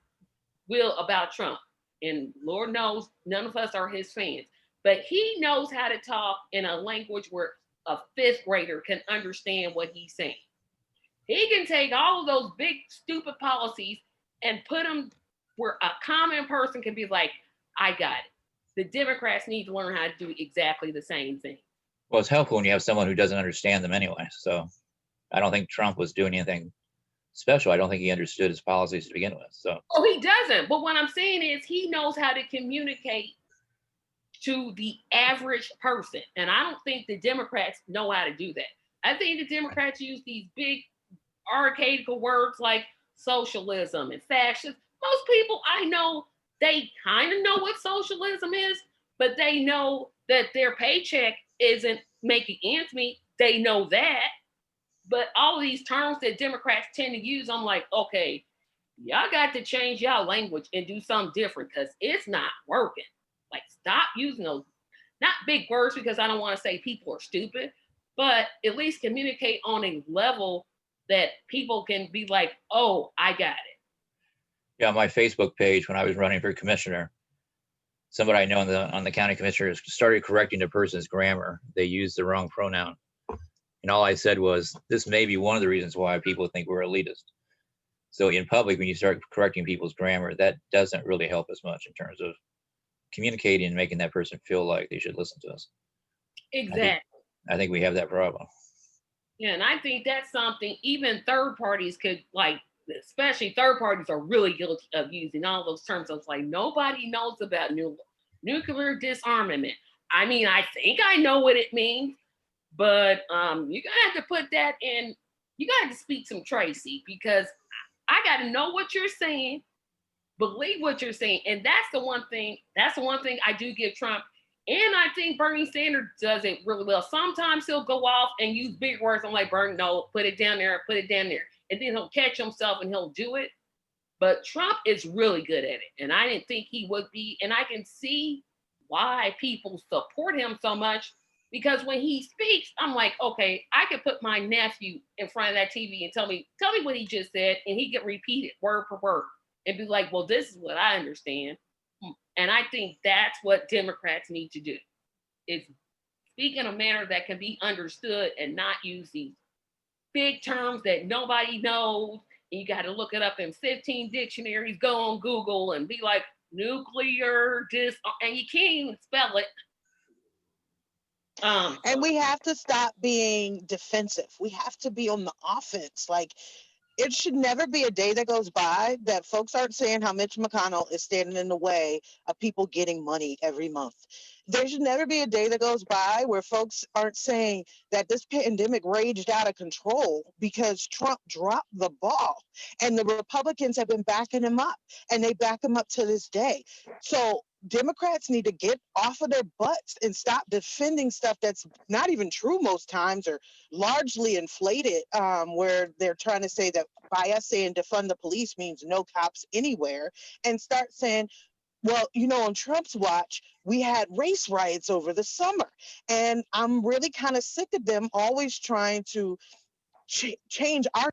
will about Trump, and Lord knows none of us are his fans, but he knows how to talk in a language where a fifth grader can understand what he's saying. He can take all of those big, stupid policies and put them where a common person can be like, I got it. The Democrats need to learn how to do exactly the same thing. Well, it's helpful when you have someone who doesn't understand them anyway. So I don't think Trump was doing anything special. I don't think he understood his policies to begin with. So. Oh, he doesn't. But what I'm saying is he knows how to communicate to the average person. And I don't think the Democrats know how to do that. I think the Democrats use these big archaical words like socialism and fascism. Most people I know, they kind of know what socialism is, but they know that their paycheck isn't making ends meet. They know that. But all of these terms that Democrats tend to use, I'm like, okay, y'all got to change y'all language and do something different because it's not working. Stop using those, not big words because I don't want to say people are stupid, but at least communicate on a level that people can be like, oh, I got it. Yeah, on my Facebook page, when I was running for commissioner, somebody I know on the county commissioners started correcting the person's grammar. They used the wrong pronoun. And all I said was, this may be one of the reasons why people think we're elitist. So in public, when you start correcting people's grammar, that doesn't really help us much in terms of communicating and making that person feel like they should listen to us. Exactly. I think we have that problem. Yeah, and I think that's something even third parties could, especially third parties are really guilty of using all those terms. So it's like, nobody knows about nuclear disarmament. I mean, I think I know what it means, but you're gonna have to put that in, you gotta have to speak some Tracy, because I gotta know what you're saying, believe what you're saying. And that's the one thing I do give Trump. And I think Bernie Sanders does it really well. Sometimes he'll go off and use big words. I'm like, Bernie, no, put it down there. And then he'll catch himself and he'll do it. But Trump is really good at it. And I didn't think he would be. And I can see why people support him so much, because when he speaks, I'm like, okay, I could put my nephew in front of that TV and tell me what he just said, and he can repeat it word for word. and be like, well, this is what I understand. And I think that's what Democrats need to do, is speak in a manner that can be understood and not use these big terms that nobody knows. And you got to look it up in 15 dictionaries, go on Google and be like, nuclear, and you can't even spell it. And we have to stop being defensive. We have to be on the offense. Like, it should never be a day that goes by that folks aren't saying how Mitch McConnell is standing in the way of people getting money every month. There should never be a day that goes by where folks aren't saying that this pandemic raged out of control because Trump dropped the ball, and the Republicans have been backing him up, and they back him up to this day. So Democrats need to get off of their butts and stop defending stuff that's not even true most times, or largely inflated, where they're trying to say that by us saying defund the police means no cops anywhere, and start saying, well, you know, on Trump's watch, we had race riots over the summer. And I'm really kind of sick of them always trying to change our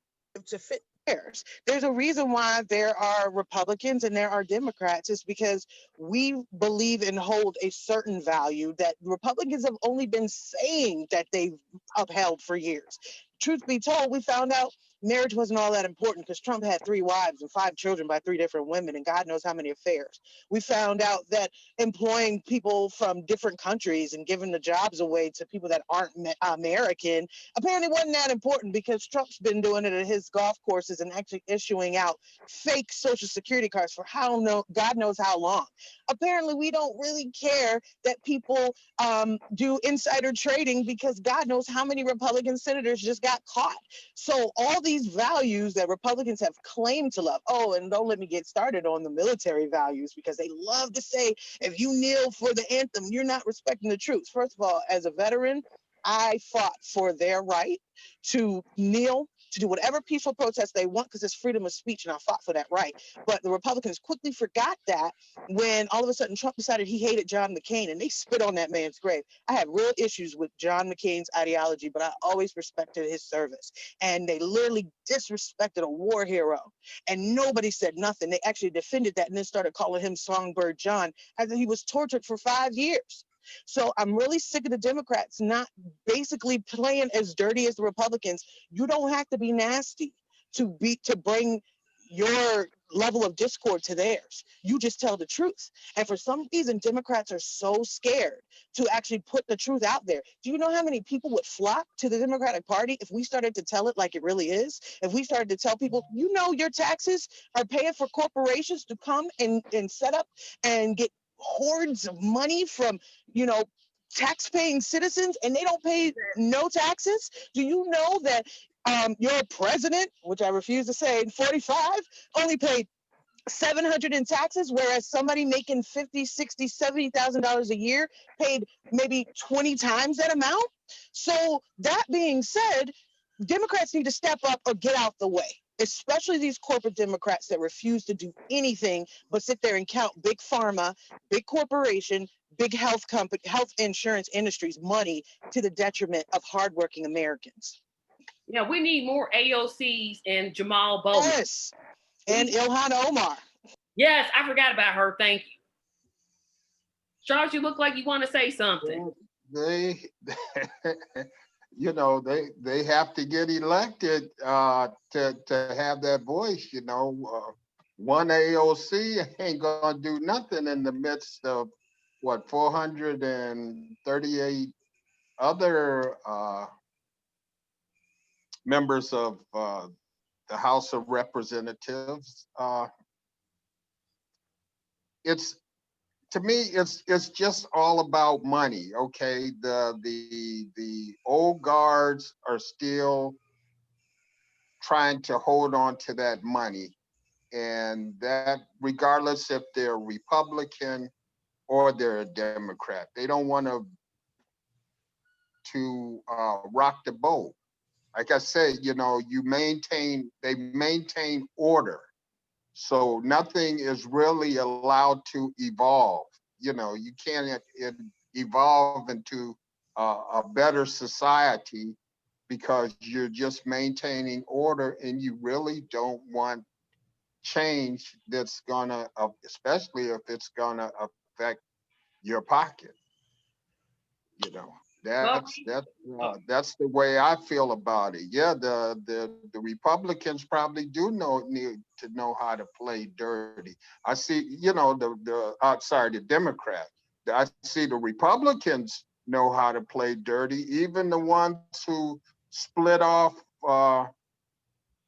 to fit theirs. There's a reason why there are Republicans and there are Democrats. It's because we believe and hold a certain value that Republicans have only been saying that they've upheld for years. Truth be told, we found out marriage wasn't all that important because Trump had 3 wives and 5 children by 3 different women and God knows how many affairs. We found out that employing people from different countries and giving the jobs away to people that aren't American apparently wasn't that important because Trump's been doing it at his golf courses and actually issuing out fake Social Security cards for God knows how long. Apparently, we don't really care that people do insider trading because God knows how many Republican senators just got caught. So all these values that Republicans have claimed to love. Oh, and don't let me get started on the military values because they love to say, if you kneel for the anthem, you're not respecting the troops. First of all, as a veteran, I fought for their right to kneel, to do whatever peaceful protest they want because it's freedom of speech, and I fought for that right. But the Republicans quickly forgot that when all of a sudden Trump decided he hated John McCain, and they spit on that man's grave. I have real issues with John McCain's ideology, but I always respected his service. And they literally disrespected a war hero, and nobody said nothing. They actually defended that and then started calling him Songbird John after he was tortured for 5 years. So I'm really sick of the Democrats not basically playing as dirty as the Republicans. You don't have to be nasty to bring your level of discord to theirs. You just tell the truth. And for some reason, Democrats are so scared to actually put the truth out there. Do you know how many people would flock to the Democratic Party if we started to tell it like it really is? If we started to tell people, you know, your taxes are paying for corporations to come and set up and get hordes of money from, you know, tax-paying citizens, and they don't pay no taxes? Do you know that your president, which I refuse to say, 45, only paid 700 in taxes, whereas somebody making 50, 60, $70,000 a year paid maybe 20 times that amount? So that being said, Democrats need to step up or get out the way, especially these corporate Democrats that refuse to do anything but sit there and count big pharma, big corporation, big health company, health insurance industries money to the detriment of hardworking Americans. Yeah, we need more AOCs and Jamal Bowman. Yes, and Ilhan Omar. Yes, I forgot about her. Thank you. Charles, you look like you want to say something. They, you know, they have to get elected to have that voice. You know, one AOC ain't gonna do nothing in the midst of what 438 other members of the House of Representatives. It's to me, it's just all about money. Okay, the old guards are still trying to hold on to that money, and that regardless if they're Republican or they're a Democrat, they don't want to rock the boat. Like I said, you know, they maintain order. So nothing is really allowed to evolve. You know, you can't evolve into a better society because you're just maintaining order and you really don't want change that's gonna, especially if it's gonna affect your pocket. You know, Well, that's the way I feel about it. Yeah, the Republicans probably do need to know how to play dirty. I see, you know, the Democrats. I see the Republicans know how to play dirty. Even the ones who split off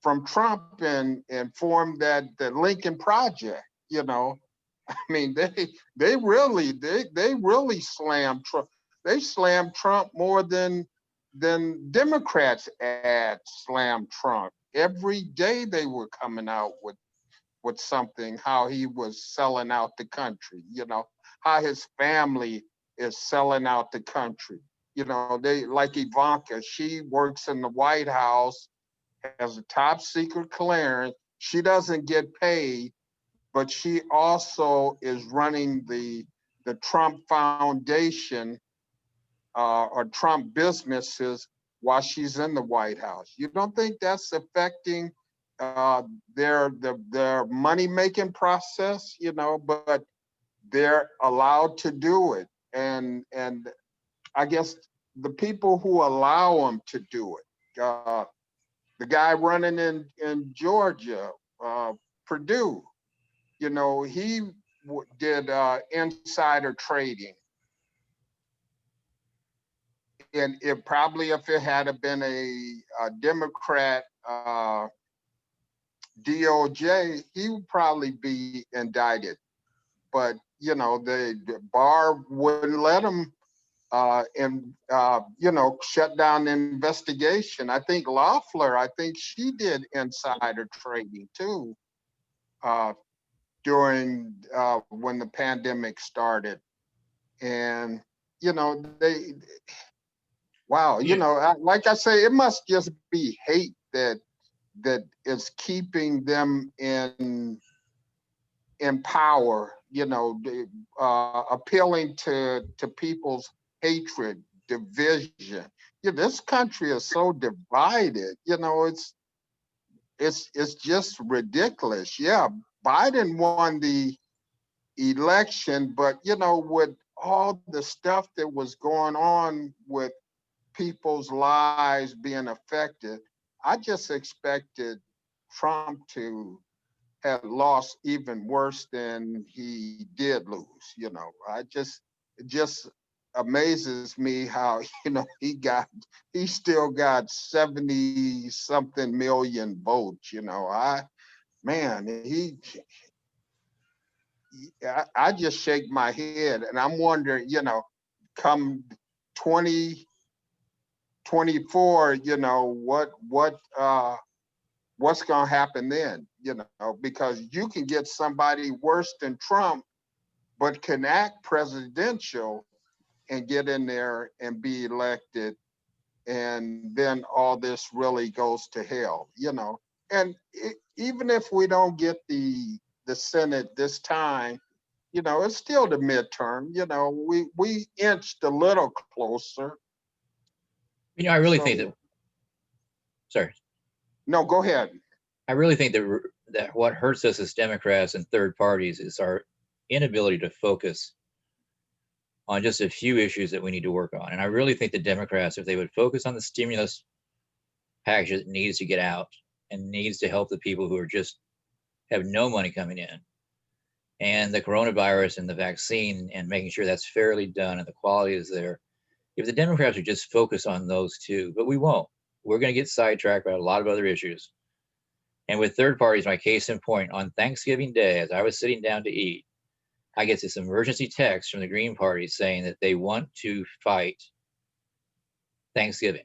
from Trump and formed the Lincoln Project. You know, I mean, they really slammed Trump. They slammed Trump more than Democrats had slammed Trump. Every day they were coming out with something, how he was selling out the country, you know, how his family is selling out the country. You know, they like Ivanka, she works in the White House, has a top secret clearance. She doesn't get paid, but she also is running the Trump Foundation or Trump businesses while she's in the White House. You don't think that's affecting their money making process? You know, but they're allowed to do it, and I guess the people who allow them to do it. The guy running in Georgia, Purdue, you know, he did insider trading, and it probably, if it had been a Democrat DOJ, he would probably be indicted. But you know, the bar wouldn't let him, and you know, shut down the investigation. I think Loeffler, I think she did insider trading too uh, during when the pandemic started, and you know, wow, you Yeah. know, like I say, it must just be hate that is keeping them in power. You know, appealing to people's hatred, division. Yeah, this country is so divided. You know, it's just ridiculous. Yeah, Biden won the election, but you know, with all the stuff that was going on with people's lives being affected, I just expected Trump to have lost even worse than he did lose. You know, it just amazes me how, you know, he still got 70 something million votes. You know, man, I just shake my head and I'm wondering, you know, come 2024, you know, what's going to happen then, you know, because you can get somebody worse than Trump, but can act presidential and get in there and be elected. And then all this really goes to hell, you know. And even if we don't get the Senate this time, you know, it's still the midterm. You know, we inched a little closer. You know, I really think that, So sorry, no, go ahead. I really think that what hurts us as Democrats and third parties is our inability to focus on just a few issues that we need to work on. And I really think the Democrats, if they would focus on the stimulus package that needs to get out and needs to help the people who are just have no money coming in, and the coronavirus and the vaccine and making sure that's fairly done and the quality is there. If the Democrats would just focus on those two, but we won't. We're going to get sidetracked by a lot of other issues. And with third parties, my case in point, on Thanksgiving Day, as I was sitting down to eat, I get this emergency text from the Green Party saying that they want to fight Thanksgiving.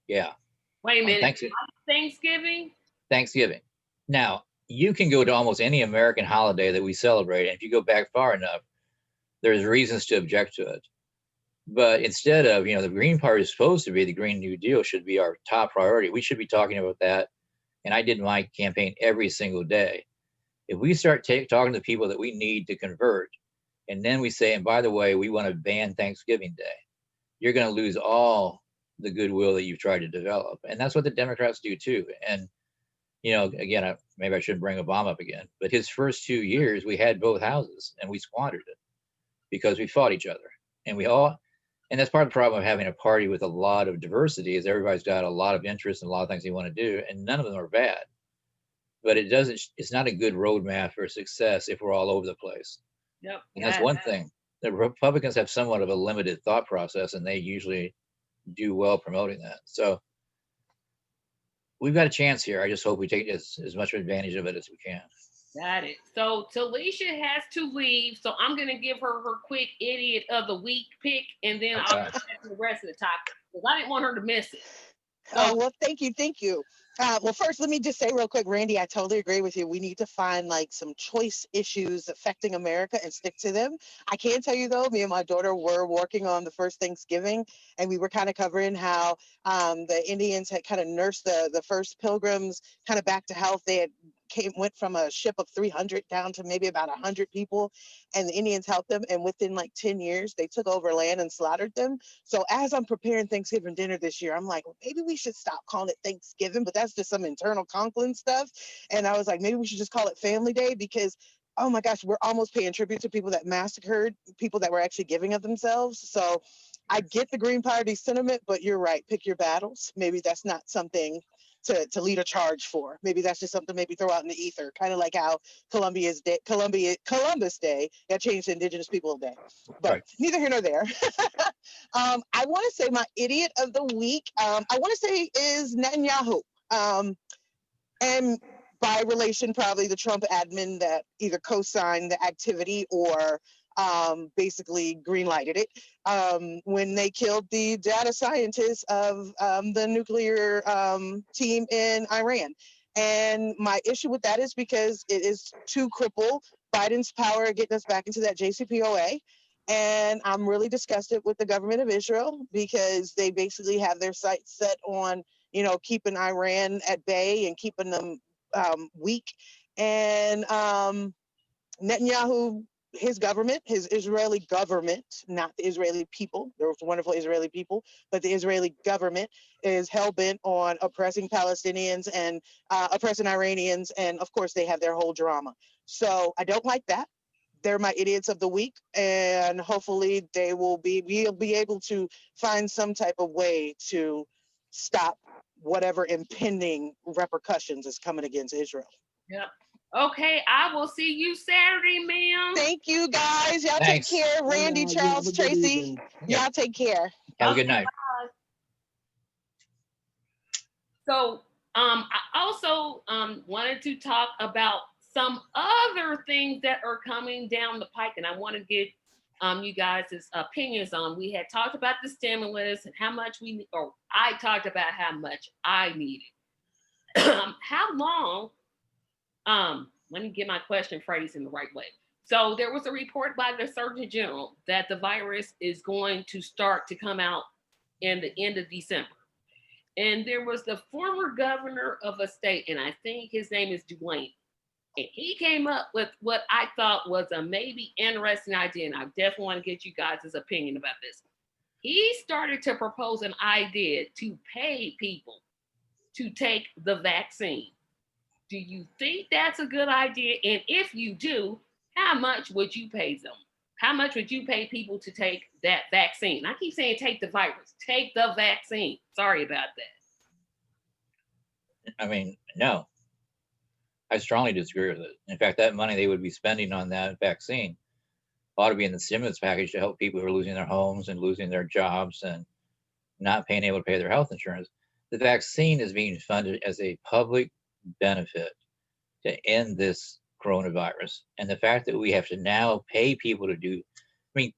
Yeah. wait a On minute. Thanksgiving? Thanksgiving. Now, you can go to almost any American holiday that we celebrate, and if you go back far enough, there's reasons to object to it. But instead of, you know, the Green Party is supposed to be, the Green New Deal should be our top priority. We should be talking about that. And I did my campaign every single day. If we start talking to people that we need to convert, and then we say, and by the way, we want to ban Thanksgiving Day, you're going to lose all the goodwill that you've tried to develop. And that's what the Democrats do too. And you know, again, maybe I shouldn't bring Obama up again, but his first 2 years, we had both houses and we squandered it because we fought each other. And and that's part of the problem of having a party with a lot of diversity is everybody's got a lot of interests and a lot of things they want to do, and none of them are bad. But it's not a good roadmap for success if we're all over the place. Yep. And that's one thing. The Republicans have somewhat of a limited thought process, and they usually do well promoting that. So we've got a chance here. I just hope we take as much advantage of it as we can. Got it. So Talisha has to leave. So I'm going to give her quick idiot of the week pick, and then I'll get to the rest of the topic because I didn't want her to miss it. Oh, well, thank you. Thank you. Well, first, let me just say real quick, Randy, I totally agree with you. We need to find like some choice issues affecting America and stick to them. I can tell you though, me and my daughter were working on the first Thanksgiving, and we were kind of covering how the Indians had kind of nursed the first pilgrims kind of back to health. They had went from a ship of 300 down to maybe about 100 people, and the Indians helped them. And within like 10 years, they took over land and slaughtered them. So as I'm preparing Thanksgiving dinner this year, I'm like, well, maybe we should stop calling it Thanksgiving, but that's just some internal Conklin stuff. And I was like, maybe we should just call it Family Day because, oh my gosh, we're almost paying tribute to people that massacred people that were actually giving of themselves. So I get the Green Party sentiment, but you're right. Pick your battles. Maybe that's not something to lead a charge for. Maybe that's just something maybe throw out in the ether, kind of like how Columbus Day got changed to Indigenous People Day. But neither here nor there. I want to say my idiot of the week, I want to say is Netanyahu. And by relation, probably the Trump admin that either co-signed the activity or basically green-lighted it when they killed the data scientists of the nuclear team in Iran. And my issue with that is because it is to cripple Biden's power getting us back into that JCPOA. And I'm really disgusted with the government of Israel because they basically have their sights set on, you know, keeping Iran at bay and keeping them weak. And Netanyahu, his government, his Israeli government, not the Israeli people, there's wonderful Israeli people, but the Israeli government is hell-bent on oppressing Palestinians and oppressing Iranians. And of course, they have their whole drama. So I don't like that. They're my idiots of the week, and hopefully we'll be able to find some type of way to stop whatever impending repercussions is coming against Israel. Yep. Okay, I will see you Saturday, ma'am. Thank you, guys. Y'all Thanks. take care. Randy, Charles, Tracy, y'all take care. Have a good night. So I also wanted to talk about some other things that are coming down the pike, and I want to get you guys' opinions on. We had talked about the stimulus and how much I talked about how much I needed. How long? Let me get my question phrased in the right way. So there was a report by the Surgeon General that the virus is going to start to come out in the end of December. And there was the former governor of a state, and I think his name is Dwayne. And he came up with what I thought was a maybe interesting idea, and I definitely want to get you guys' opinion about this. He started to propose an idea to pay people to take the vaccine. Do you think that's a good idea? And if you do, how much would you pay them? How much would you pay people to take that vaccine? I keep saying take the virus, take the vaccine. Sorry about that. I mean, no. I strongly disagree with it. In fact, that money they would be spending on that vaccine ought to be in the stimulus package to help people who are losing their homes and losing their jobs and not being able to pay their health insurance. The vaccine is being funded as a public benefit to end this coronavirus. And the fact that we have to now pay people to do, I mean,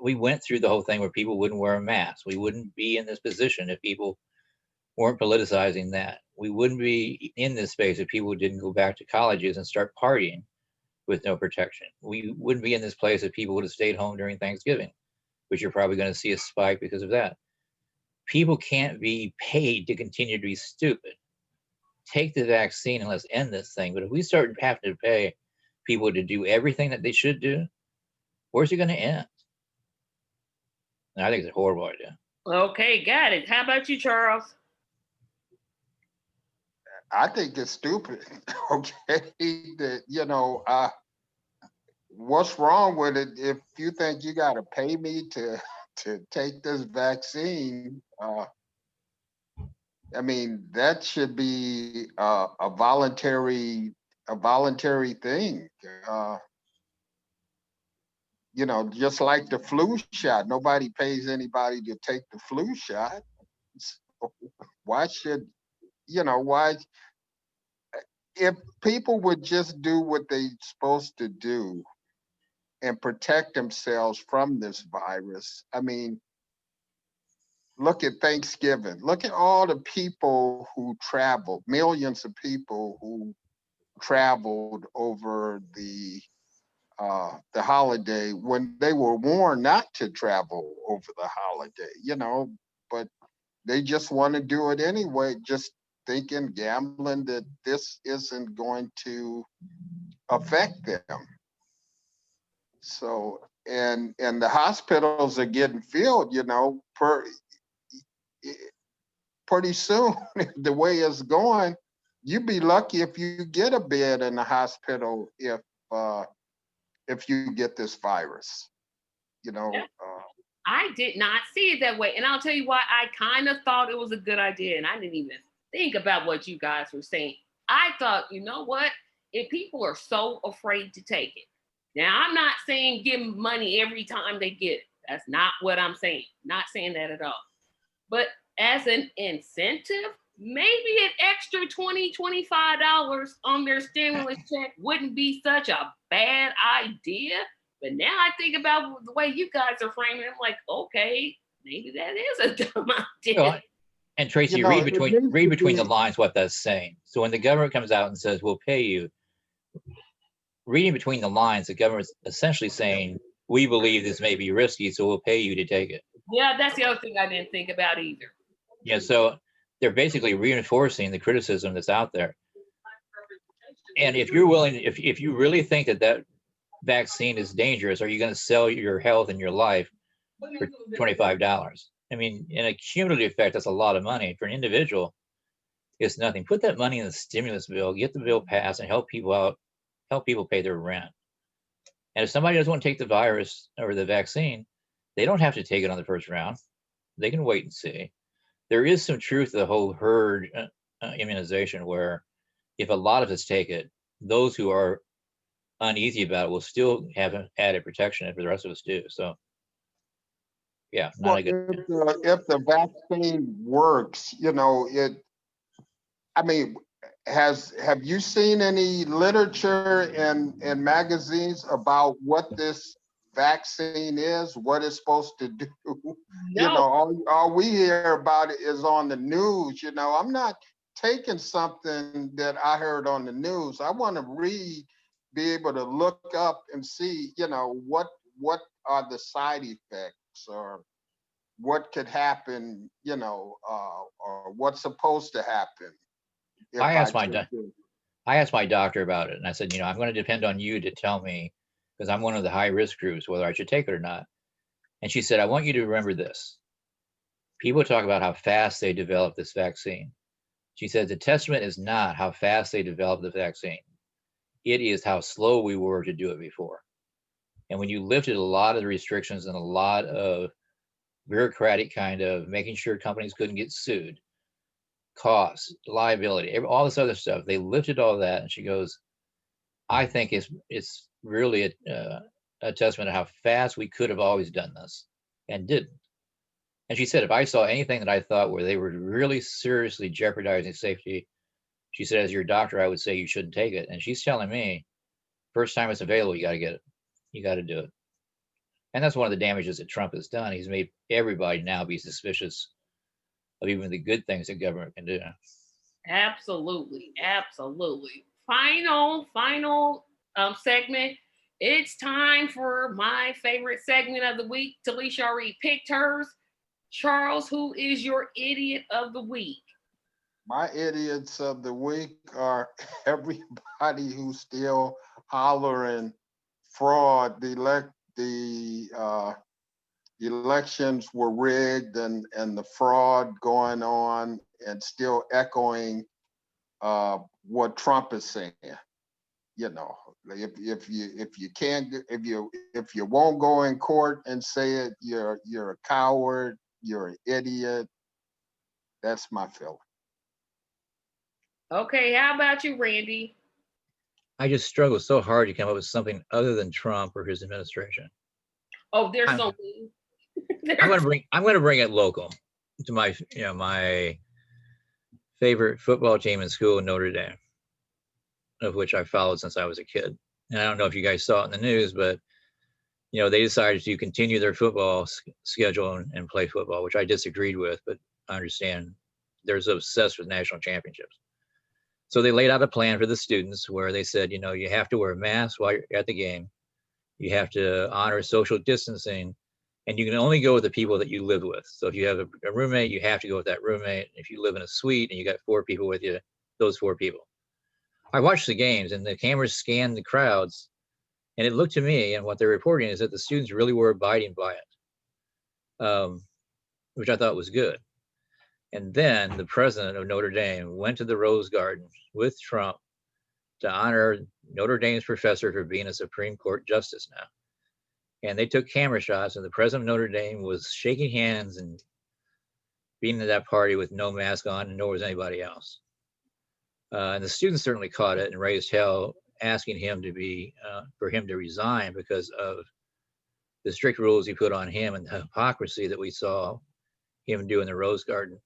we went through the whole thing where people wouldn't wear a mask. We wouldn't be in this position if people weren't politicizing that. We wouldn't be in this space if people didn't go back to colleges and start partying with no protection. We wouldn't be in this place if people would have stayed home during Thanksgiving, which you're probably going to see a spike because of that. People can't be paid to continue to be stupid. Take the vaccine and let's end this thing. But if we start having to pay people to do everything that they should do, where's it going to end? And I think it's a horrible idea. Okay, got it. How about you, Charles? I think it's stupid. Okay, that what's wrong with it? If you think you got to pay me to take this vaccine, I mean that should be a voluntary thing. Uh, just like the flu shot, nobody pays anybody to take the flu shot. So why should why if people would just do what they are supposed to do and protect themselves from this virus? I mean, look at Thanksgiving. Look at all the people who traveled, millions of people who traveled over the holiday when they were warned not to travel over the holiday, but they just want to do it anyway, just thinking, gambling that this isn't going to affect them. So, and the hospitals are getting filled, pretty soon. The way it's going, you'd be lucky if you get a bed in the hospital uh, if you get this virus. You know, I did not see it that way. And I'll tell you why I kind of thought it was a good idea. And I didn't even think about what you guys were saying. I thought, you know what? If people are so afraid to take it, now I'm not saying give them money every time they get it. That's not what I'm saying. Not saying that at all. But as an incentive, maybe an extra $20, $25 on their stimulus check wouldn't be such a bad idea. But now I think about the way you guys are framing it, I'm like, okay, maybe that is a dumb idea. Well, and Tracy, read between the lines what that's saying. So when the government comes out and says, we'll pay you, reading between the lines, the government's essentially saying, we believe this may be risky, so we'll pay you to take it. Yeah, that's the other thing I didn't think about either. Yeah, so they're basically reinforcing the criticism that's out there. And if you're willing, if you really think that vaccine is dangerous, are you going to sell your health and your life for $25? I mean, in a cumulative effect, that's a lot of money. For an individual, it's nothing. Put that money in the stimulus bill, get the bill passed, and help people out, help people pay their rent. And if somebody doesn't want to take the virus or the vaccine, they don't have to take it on the first round. They can wait and see. There is some truth to the whole herd immunization, where if a lot of us take it, those who are uneasy about it will still have added protection if the rest of us do. So, yeah, not a good. If the vaccine works, I mean, have you seen any literature in magazines about what this vaccine is, what it's supposed to do? No. All we hear about it is on the news. I'm not taking something that I heard on the news. I want to be able to look up and see, what are the side effects, or what could happen, or what's supposed to happen. I asked my doctor about it, and I said, I'm going to depend on you to tell me, because I'm one of the high risk groups, whether I should take it or not. And she said, I want you to remember this. People talk about how fast they develop this vaccine. She said, the testament is not how fast they developed the vaccine. It is how slow we were to do it before. And when you lifted a lot of the restrictions and a lot of bureaucratic kind of making sure companies couldn't get sued, costs, liability, all this other stuff, they lifted all that. And she goes, I think it's really a testament to how fast we could have always done this and didn't. And she said, if I saw anything that I thought where they were really seriously jeopardizing safety, she said, as your doctor, I would say you shouldn't take it. And she's telling me, first time it's available, you got to get it. You got to do it. And that's one of the damages that Trump has done. He's made everybody now be suspicious of even the good things that government can do. Absolutely. Absolutely. Final segment. It's time for my favorite segment of the week. Talisha already picked hers. Charles, who is your idiot of the week? My idiots of the week are everybody who's still hollering fraud. The elections were rigged, and the fraud going on, and still echoing what Trump is saying. You know, if you can't, if you won't go in court and say it, you're a coward, you're an idiot. That's my feeling. Okay, how about you, Randy? I just struggle so hard to come up with something other than Trump or his administration. Oh, there's I'm- something. I'm gonna bring it local to my my favorite football team in school, Notre Dame, of which I followed since I was a kid. And I don't know if you guys saw it in the news, but they decided to continue their football schedule and play football, which I disagreed with, but I understand they're so obsessed with national championships. So they laid out a plan for the students where they said, you have to wear a mask while you're at the game. You have to honor social distancing, and you can only go with the people that you live with. So if you have a roommate, you have to go with that roommate. If you live in a suite and you got 4 people with you, those 4 people. I watched the games and the cameras scanned the crowds, and it looked to me, and what they're reporting is that the students really were abiding by it, which I thought was good. And then the president of Notre Dame went to the Rose Garden with Trump to honor Notre Dame's professor for being a Supreme Court justice now. And they took camera shots, and the president of Notre Dame was shaking hands and being at that party with no mask on, and nor was anybody else. And the students certainly caught it and raised hell, asking him for him to resign because of the strict rules he put on him and the hypocrisy that we saw him do in the Rose Garden.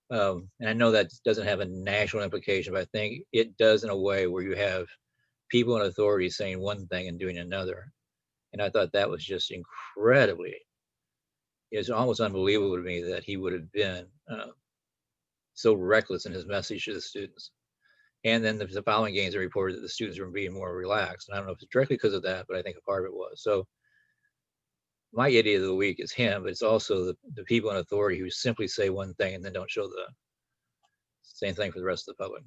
And I know that doesn't have a national implication, but I think it does in a way where you have people in authority saying one thing and doing another. And I thought that was just incredibly, it's almost unbelievable to me that he would have been so reckless in his message to the students. And then the following games are reported that the students were being more relaxed. And I don't know if it's directly because of that, but I think a part of it was. So my idiot of the week is him, but it's also the people in authority who simply say one thing and then don't show the same thing for the rest of the public.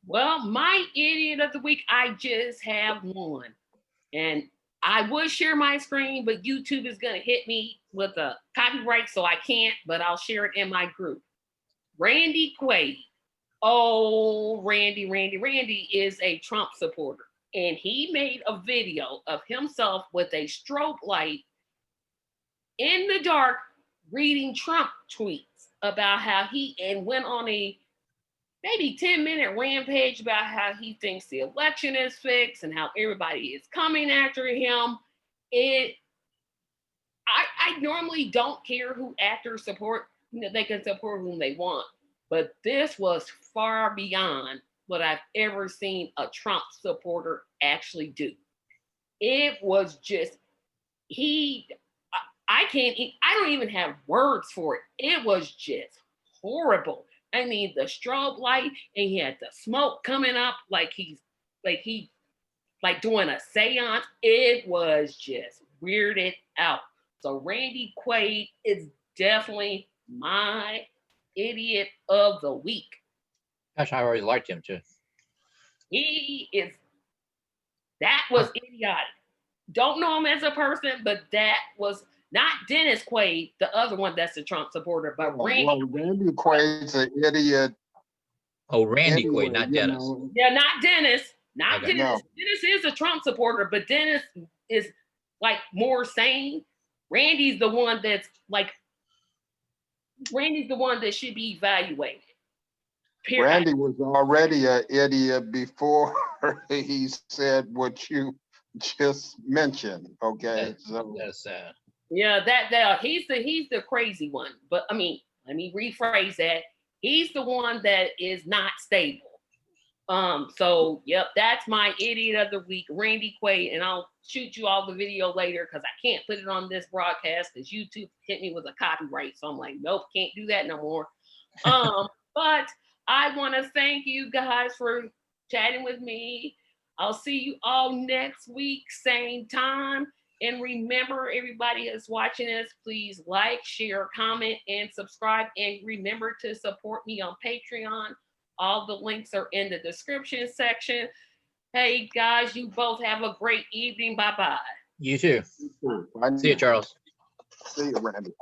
Well, my idiot of the week, I just have one. And I would share my screen, but YouTube is going to hit me with a copyright, so I can't, but I'll share it in my group. Randy Quaid. Oh, Randy is a Trump supporter. And he made a video of himself with a strobe light in the dark reading Trump tweets about how and went on a maybe 10-minute rampage about how he thinks the election is fixed and how everybody is coming after him. I normally don't care who actors support. They can support whom they want. But this was far beyond what I've ever seen a Trump supporter actually do. It was just, I don't even have words for it. It was just horrible. I mean, the strobe light, and he had the smoke coming up like he's doing a seance. It was just weirded out. So Randy Quaid is definitely my idiot of the week. Gosh, I always liked him too. That was idiotic. Don't know him as a person, but that was not Dennis Quaid, the other one that's a Trump supporter, but Randy. Well, Randy Quaid's an idiot. Oh, Randy anyway, Quaid, not Dennis. Yeah, not Dennis. Not Okay. Dennis. No. Dennis is a Trump supporter, but Dennis is like more sane. Randy's the one that should be evaluated. Period. Randy was already an idiot before he said what you just mentioned. Okay, so That's sad. Yeah, that he's the crazy one. But I mean, let me rephrase that. He's the one that is not stable. So yep, that's my idiot of the week, Randy Quaid, and I'll shoot you all the video later because I can't put it on this broadcast because YouTube hit me with a copyright. So I'm like, nope, can't do that no more. But I want to thank you guys for chatting with me. I'll see you all next week, same time. And remember, everybody that's watching this, please like, share, comment, and subscribe. And remember to support me on Patreon. All the links are in the description section. Hey, guys, you both have a great evening. Bye-bye. You too. See you, Charles. See you, Randy.